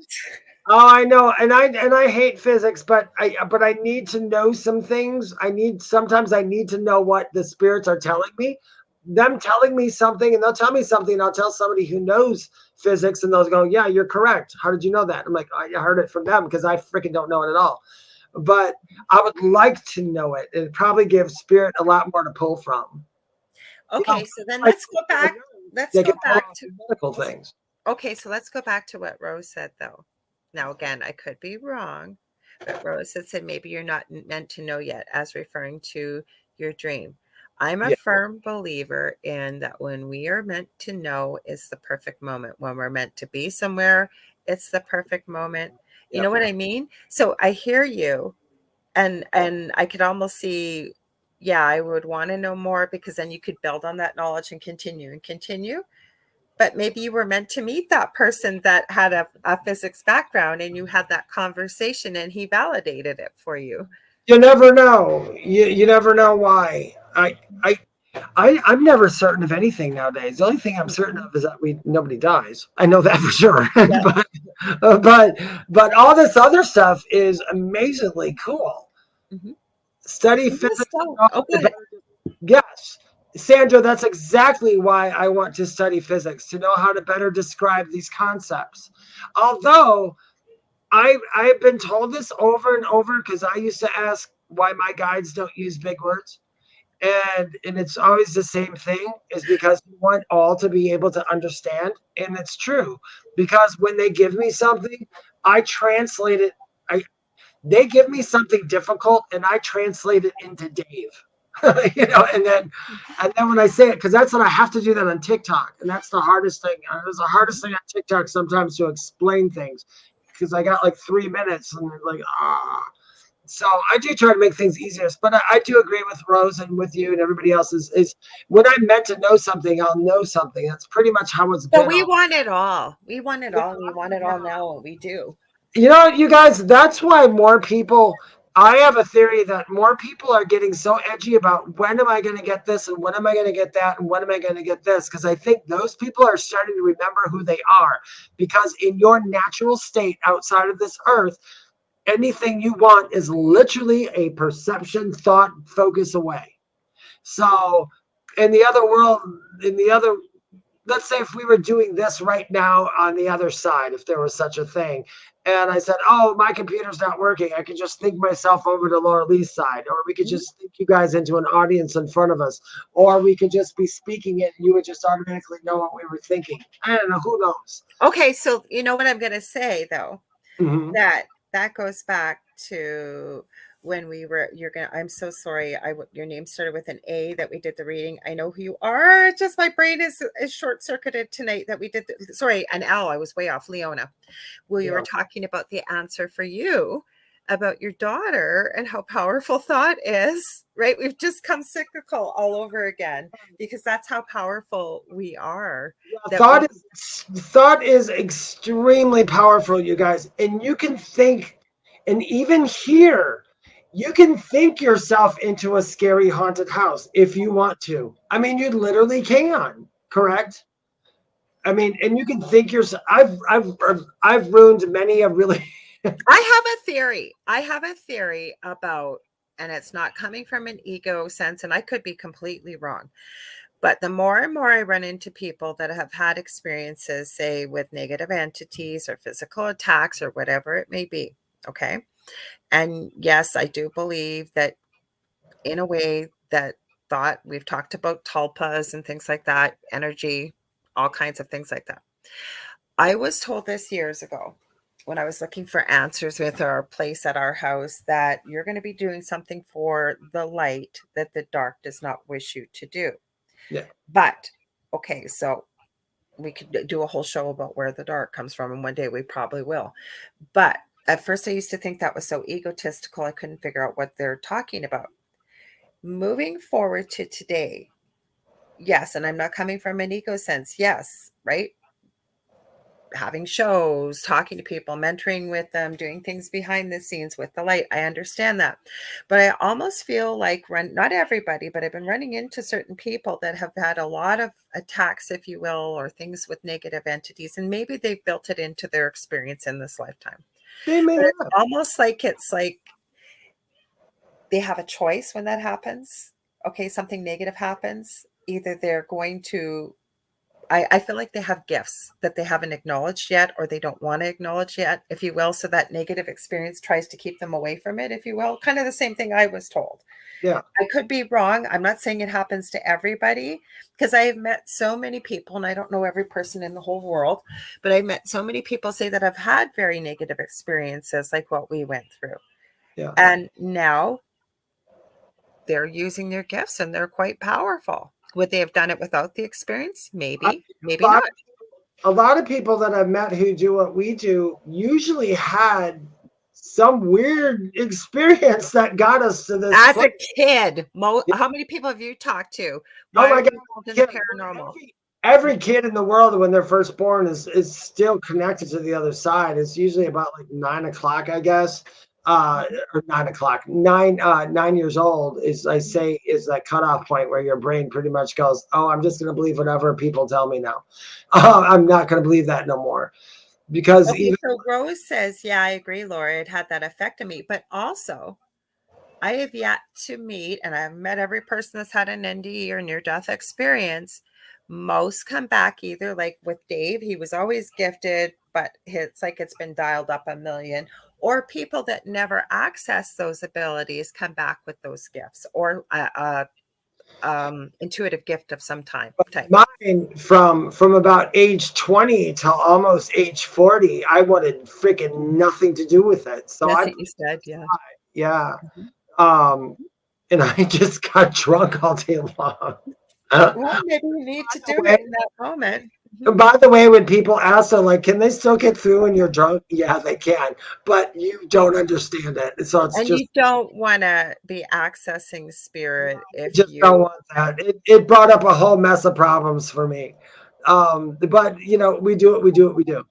Oh, I know, and I hate physics, but I need to know some things. Sometimes I need to know what the spirits are telling me. Them telling me something, and they'll tell me something, and I'll tell somebody who knows physics, and they'll go, "Yeah, you're correct. How did you know that?" I'm like, "I heard it from them because I freaking don't know it at all." But I would like to know it. It probably gives spirit a lot more to pull from. Okay, so then let's go back. Let's go back to medical things. Okay, so let's go back to what Rose said, though. Now, again, I could be wrong, but Rose had said maybe you're not meant to know yet, as referring to your dream. I'm a firm believer in that when we are meant to know is the perfect moment. When we're meant to be somewhere, it's the perfect moment. You know what I mean? So I hear you, and I could almost see, yeah, I would want to know more because then you could build on that knowledge and continue. But maybe you were meant to meet that person that had a physics background and you had that conversation and he validated it for you. You never know. You never know why. I'm never certain of anything nowadays. The only thing I'm certain of is that nobody dies. I know that for sure. but all this other stuff is amazingly cool. Mm-hmm. Study physics. Okay. Yes. Sandra, that's exactly why I want to study physics, to know how to better describe these concepts. Although I've been told this over and over because I used to ask why my guides don't use big words. And it's always the same thing, is because we want all to be able to understand. And it's true, because when they give me something, I translate it. They give me something difficult and I translate it into Dave. And then when I say it, because that's what I have to do that on TikTok, and that's the hardest thing. It's the hardest thing on TikTok sometimes to explain things, because I got like 3 minutes and like So I do try to make things easier, but I do agree with Rose and with you and everybody else is when I'm meant to know something, I'll know something. That's pretty much how it's been. But we want it all. We want it all. We want it all now. We do. You know, you guys, that's why more people, I have a theory that more people are getting so edgy about when am I going to get this and when am I going to get that and when am I going to get this? Because I think those people are starting to remember who they are. Because in your natural state outside of this earth, anything you want is literally a perception, thought, focus away. So in the other world, let's say if we were doing this right now on the other side, if there was such a thing, and I said, oh, my computer's not working, I could just think myself over to Lorilai's side, or we could just think you guys into an audience in front of us, or we could just be speaking it and you would just automatically know what we were thinking. I don't know, who knows? Okay, so you know what I'm going to say, though? Mm-hmm. That goes back to when I'm so sorry. Your name started with an A that we did the reading. I know who you are. Just my brain is short circuited tonight that we did. Sorry, an L. I was way off. Leona. Well, you were talking about the answer for you about your daughter and how powerful thought is, right? We've just come cyclical all over again because that's how powerful we are. Thought is extremely powerful, you guys. And you can think, and even here, you can think yourself into a scary haunted house if you want to. I mean, you literally can, correct? I mean, and you can think yourself. I've ruined many a really. I have a theory about, and it's not coming from an ego sense, and I could be completely wrong. But the more and more I run into people that have had experiences, say with negative entities or physical attacks or whatever it may be, okay? And yes, I do believe that in a way that thought, we've talked about tulpas and things like that, energy, all kinds of things like that. I was told this years ago when I was looking for answers with our place at our house that you're going to be doing something for the light that the dark does not wish you to do. Yeah. But, okay, so we could do a whole show about where the dark comes from, and one day we probably will. But At first, I used to think that was so egotistical, I couldn't figure out what they're talking about. Moving forward to today, yes, and I'm not coming from an ego sense. Yes, right? Having shows, talking to people, mentoring with them, doing things behind the scenes with the light. I understand that. But I almost feel like not everybody, but I've been running into certain people that have had a lot of attacks, if you will, or things with negative entities. And maybe they've built it into their experience in this lifetime. They may But have. it's almost like it's like they have a choice when that happens. Okay, something negative happens. Either they're going to I feel like they have gifts that they haven't acknowledged yet, or they don't want to acknowledge yet, if you will. So that negative experience tries to keep them away from it, if you will. Kind of the same thing I was told. Yeah. I could be wrong. I'm not saying it happens to everybody, because I have met so many people, and I don't know every person in the whole world, but I've met so many people say that I've had very negative experiences like what we went through. Yeah. And now they're using their gifts and they're quite powerful. Would they have done it without the experience? Maybe, maybe not. A lot of people that I've met who do what we do usually had some weird experience that got us to this As place. a kid, how many people have you talked to? Oh Why my are God. you involved in the paranormal? Every kid in the world when they're first born is still connected to the other side. It's usually about like 9 o'clock, I guess. Or 9 o'clock. 9 years old is, I say, is that cutoff point where your brain pretty much goes, oh, I'm just gonna believe whatever people tell me now. I'm not gonna believe that no more. Because Okay, even so Rose says, yeah, I agree, Laura. It had that effect on me. But also, I have yet to meet, and I've met every person that's had an NDE or near-death experience. Most come back either like with Dave, he was always gifted, but it's like it's been dialed up a million, or people that never access those abilities come back with those gifts, or intuitive gift of some type. mine from about age 20 till almost age 40, I wanted freaking nothing to do with it. So That's I what you said, yeah. yeah. Mhm. And I just got drunk all day long. Well, maybe you need to do way, it in that moment. Mhm. by the way, when people ask them, like, can they still get through when you're drunk? Yeah, they can, but you don't understand it. So it's And just, you don't want to be accessing spirit I if just don't you. want that. It brought up a whole mess of problems for me. But we do what we do.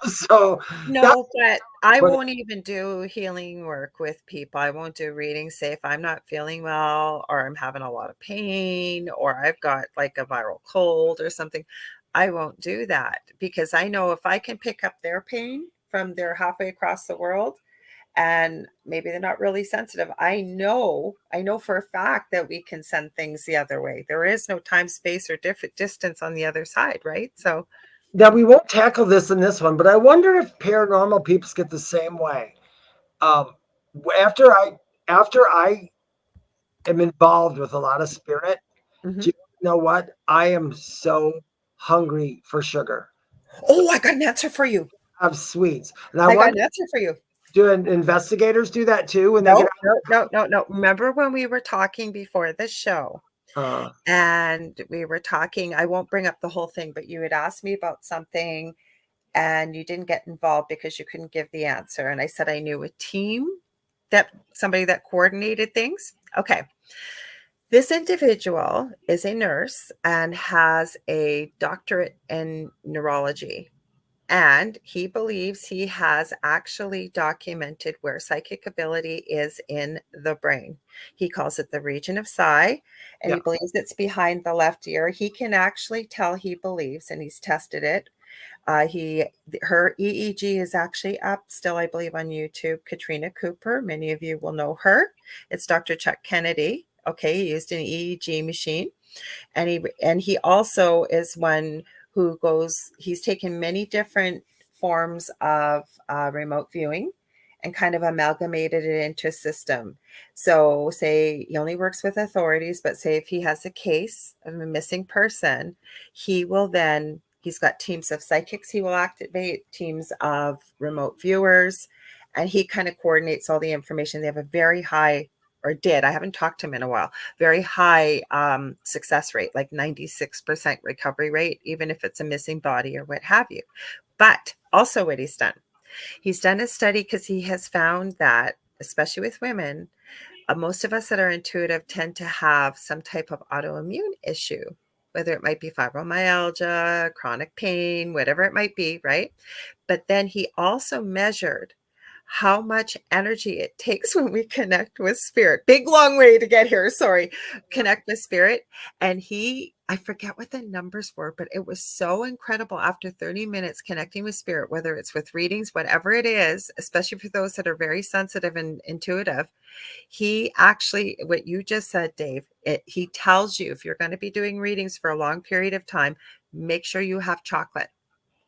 So that's No, but I what won't even do healing work with people. I won't do readings. Say if I'm not feeling well, or I'm having a lot of pain, or I've got like a viral cold or something, I won't do that, because I know if I can pick up their pain from their halfway across the world, and maybe they're not really sensitive, I know for a fact that we can send things the other way. There is no time, space, or different distance on the other side, right? So Now we won't tackle this in this one, but I wonder if paranormal peeps get the same way. Um, after I am involved with a lot of spirit, mhm. do you know what? I am so hungry for sugar. So Oh, I got an answer for you. I have sweets, and I I got wonder, an answer for you. do investigators do that too when they get No, no, no, no, no. Remember when we were talking before the show, out? and we were talking, I won't bring up the whole thing, but you had asked me about something and you didn't get involved because you couldn't give the answer. And I said I knew a team, that somebody that coordinated things. Okay. This individual is a nurse and has a doctorate in neurology. And he believes he has actually documented where psychic ability is in the brain. He calls it the region of psi, and Yeah, he believes it's behind the left ear. He can actually tell, he believes, and he's tested it. Her EEG is actually up still, I believe, on YouTube. Katrina Cooper, many of you will know her. It's Dr. Chuck Kennedy. Okay, he used an EEG machine, and he also is one who he's taken many different forms of remote viewing and kind of amalgamated it into a system. So say he only works with authorities, but say if he has a case of a missing person, he's got teams of psychics he will activate, teams of remote viewers, and he kind of coordinates all the information. They have a very high, or did, I haven't talked to him in a while, very high success rate, like 96% recovery rate, even if it's a missing body or what have you. But also what he's done, He's done a study because he has found that, especially with women, most of us that are intuitive tend to have some type of autoimmune issue, whether it might be fibromyalgia, chronic pain, whatever it might be, right? But then he also measured how much energy it takes when we connect with spirit. Big, long way to get here. Sorry. Connect with spirit. And I forget what the numbers were, but it was so incredible after 30 minutes connecting with spirit, whether it's with readings, whatever it is, especially for those that are very sensitive and intuitive. He actually, what you just said, Dave, he tells you if you're going to be doing readings for a long period of time, make sure you have chocolate.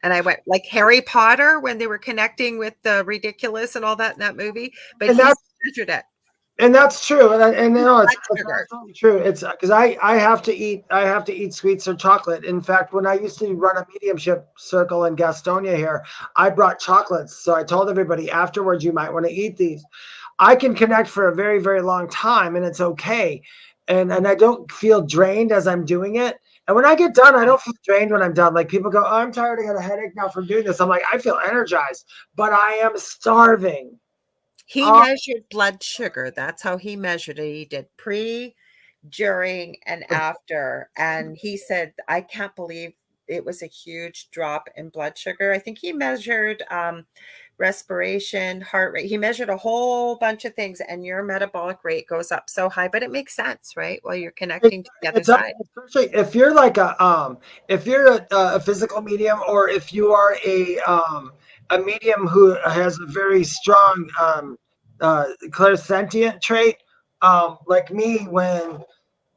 And I went like Harry Potter when they were connecting with the ridiculous and all that in that movie, but he's measured it. And that's true. And no, it's absolutely true. It's because I have to eat sweets or chocolate. In fact, when I used to run a mediumship circle in Gastonia here, I brought chocolates. So I told everybody afterwards, you might want to eat these. I can connect for a very, very long time and it's okay. And I don't feel drained as I'm doing it. And when I get done, I don't feel drained when I'm done. Like people go, oh, I'm tired. I got a headache now from doing this. I'm like, I feel energized, but I am starving. He measured blood sugar. That's how he measured it. He did pre, during, and after. And he said, I can't believe it was a huge drop in blood sugar. I think he measured respiration, heart rate. He measured a whole bunch of things, and your metabolic rate goes up so high. But it makes sense, right? While you're connecting to the other side. Especially if you're like if you're a physical medium, or if you are a medium who has a very strong clairsentient trait, like me, when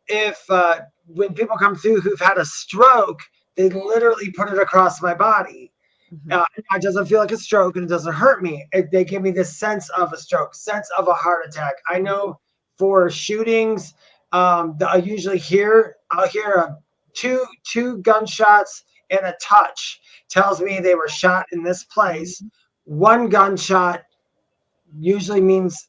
people come through who've had a stroke, they literally put it across my body. It doesn't feel like a stroke and it doesn't hurt me. They give me this sense of a stroke, sense of a heart attack. I know for shootings, I'll hear two gunshots and a touch tells me they were shot in this place. One gunshot usually means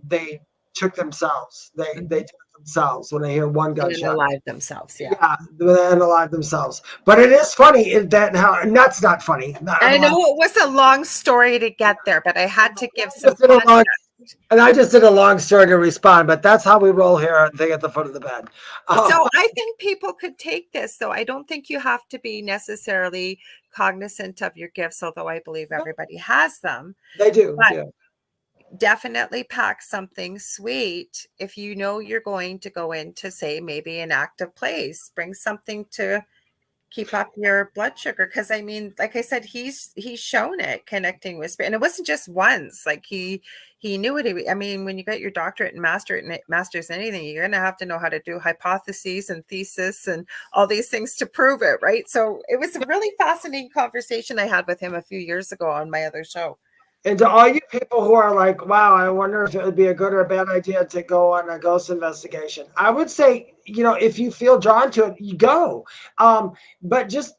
they took themselves. They took themselves when I hear one gunshot. Unalive themselves, yeah. Yeah, they unalive themselves. But it is funny and that's not funny. I know it was a long story to get there, but I had to give some and I just did a long story to respond, but that's how we roll here at the foot of the bed. So I think people could take this, though. I don't think you have to be necessarily cognizant of your gifts, although I believe everybody has them. They do. But definitely pack something sweet if you know you're going to go into, say, maybe an active place. Bring something to keep up your blood sugar, because I mean, like I said, he's shown it connecting with spirit, and it wasn't just once. Like he knew it. I mean, when you get your doctorate and masters in anything, you're gonna have to know how to do hypotheses and thesis and all these things to prove it, right? So it was a really fascinating conversation I had with him a few years ago on my other show. And to all you people who are like, wow, I wonder if it would be a good or a bad idea to go on a ghost investigation, I would say, if you feel drawn to it, you go. But just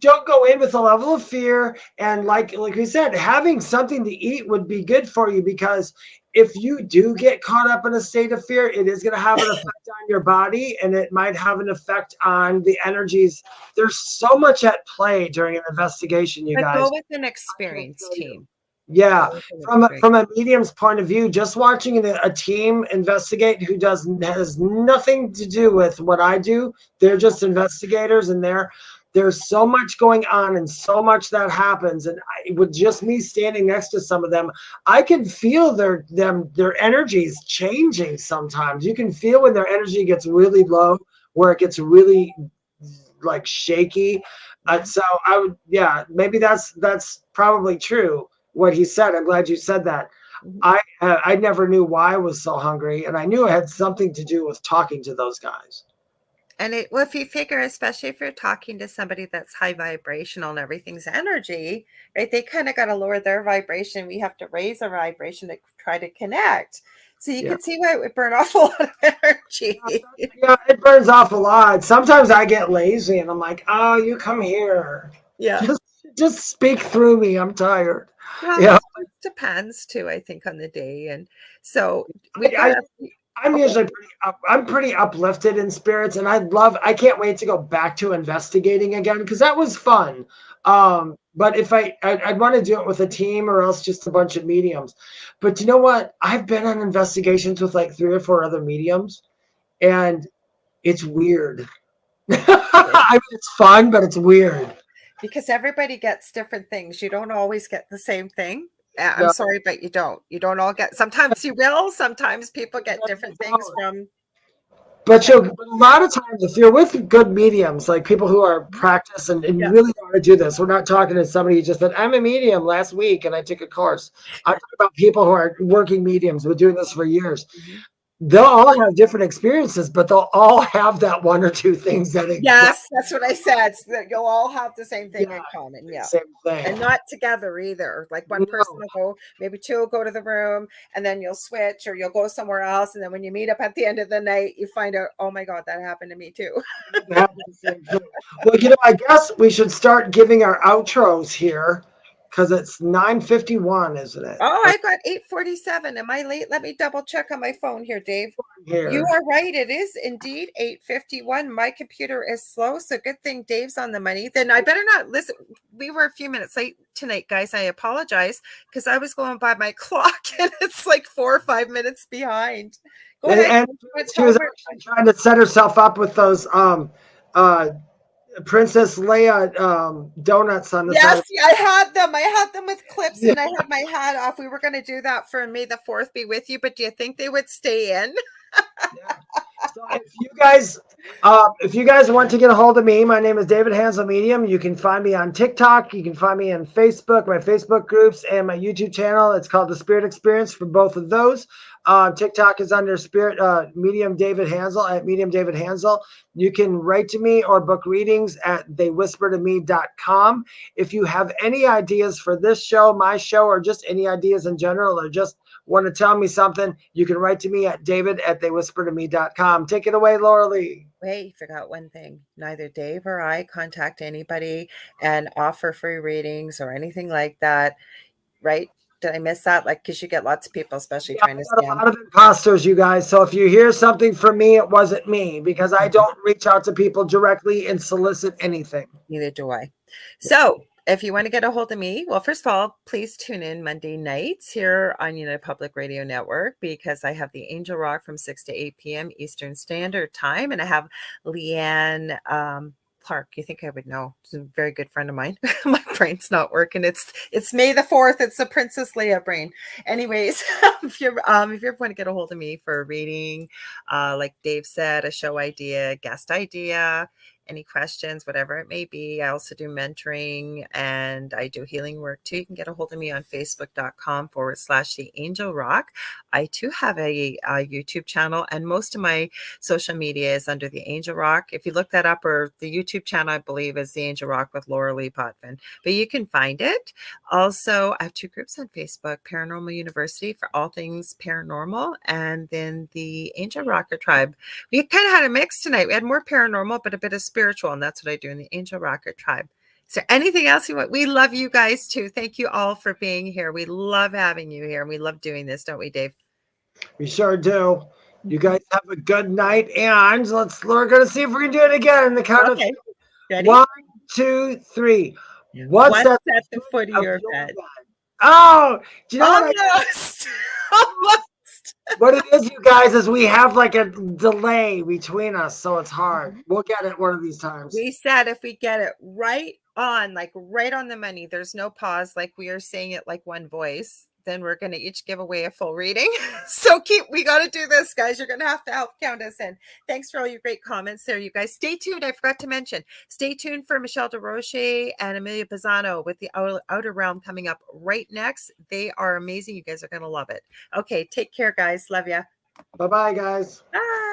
don't go in with a level of fear. And like we said, having something to eat would be good for you, because if you do get caught up in a state of fear, it is going to have an effect on your body, and it might have an effect on the energies. There's so much at play during an investigation, you guys. Go with an experienced team. Yeah, from a medium's point of view, just watching a team investigate who has nothing to do with what I do. They're just investigators, and there's so much going on and so much that happens. And with just me standing next to some of them, I can feel their energies changing. Sometimes you can feel when their energy gets really low, where it gets really like shaky. So maybe that's probably true. What he said. I'm glad you said that. I never knew why I was so hungry, and I knew it had something to do with talking to those guys. And if you figure, especially if you're talking to somebody that's high vibrational and everything's energy, right? They kind of got to lower their vibration. We have to raise our vibration to try to connect. So you can see why it would burn off a lot of energy. Yeah, it burns off a lot. Sometimes I get lazy, and I'm like, "Oh, you come here. Yeah, just speak through me. I'm tired." Well, it depends too, I think, on the day. And so I'm usually pretty uplifted in spirits, and I can't wait to go back to investigating again, because that was fun. But if I'd want to do it with a team or else just a bunch of mediums. But you know what? I've been on investigations with like 3 or 4 other mediums, and it's weird. I mean, it's fun, but it's weird. Because everybody gets different things. You don't always get the same thing. I'm No. sorry, but you don't. You don't all get. Sometimes you will. Sometimes people get different things from. But a lot of times, if you're with good mediums, like people who are practice and Yeah. really want to do this, we're not talking to somebody who just said, I'm a medium last week and I took a course. I'm talking about people who are working mediums, who have been doing this for years. They'll all have different experiences, but they'll all have that 1 or 2 things that Yes, that's what I said. So that you'll all have the same thing in common. Yeah. same thing. And not together either. Like one person will go, maybe 2 will go to the room, and then you'll switch or you'll go somewhere else. And then when you meet up at the end of the night, you find out, oh my God, that happened to me too. Well, I guess we should start giving our outros here because it's 9:51, isn't it? Oh, I got 8:47. Am I late? Let me double check on my phone here, Dave. Here. You are right. It is indeed 8:51. My computer is slow, so good thing Dave's on the money. Then I better not listen. We were a few minutes late tonight, guys. I apologize because I was going by my clock and it's like 4 or 5 minutes behind. Go ahead. And she was actually trying to set herself up with those Princess Leia donuts on the side. Yes, I had them. I had them with clips and I had my hat off. We were going to do that for May the 4th be with you, but do you think they would stay in? So if you guys want to get a hold of me, my name is David Hanzel Medium. You can find me on TikTok. You can find me on Facebook, my Facebook groups, and my YouTube channel. It's called The Spirit Experience for both of those. TikTok is under Spirit Medium David Hanzel at Medium David Hanzel. You can write to me or book readings at theywhispertome.com. If you have any ideas for this show, my show, or just any ideas in general, or just want to tell me something, you can write to me at david@theywhispertome.com. Take it away, Lorilei. Wait, you forgot one thing. Neither Dave or I contact anybody and offer free readings or anything like that, right? Did I miss that? Like, because you get lots of people, especially trying to scam. A lot of imposters, you guys. So if you hear something from me, it wasn't me, because I don't reach out to people directly and solicit anything. Neither do I. So if you want to get a hold of me, well, first of all, please tune in Monday nights here on United Public Radio Network, because I have the Angel Rock from 6 to 8 p.m. Eastern Standard Time. And I have Leanne Clark. You think I would know. She's a very good friend of mine. My brain's not working. It's May the 4th. It's the Princess Leia brain. Anyways, if you want to get a hold of me for a reading, like Dave said, a show idea, guest idea, any questions, whatever it may be. I also do mentoring and I do healing work too. You can get a hold of me on facebook.com/The Angel Rock. I too have a YouTube channel, and most of my social media is under The Angel Rock. If you look that up, or the YouTube channel, I believe, is The Angel Rock with Lorilei Potvin, but you can find it. Also, I have 2 groups on Facebook: Paranormal University for all things paranormal, and then the Angel Rocker Tribe. We kind of had a mix tonight. We had more paranormal, but a bit of spiritual, and that's what I do in the Angel Rocker Tribe. Is there anything else you want? We love you guys too. Thank you all for being here. We love having you here, and we love doing this, don't we, Dave? We sure do. You guys have a good night, and we're gonna see if we can do it again in the count of 3. Ready? 1, 2, 3. What's at the foot of your bed? Oh, do you know Almost. What it is, you guys, is we have like a delay between us, so it's hard. We'll get it one of these times. We said if we get it right on, like right on the money, there's no pause, like we are saying it like one voice, then we're going to each give away a full reading. So we got to do this, guys. You're going to have to help count us in. Thanks for all your great comments there, you guys. Stay tuned. I forgot to mention, stay tuned for Michelle DeRoche and Amelia Pisano with the Outer Realm coming up right next. They are amazing. You guys are going to love it. Okay, take care, guys. Love ya. Bye-bye, guys. Bye.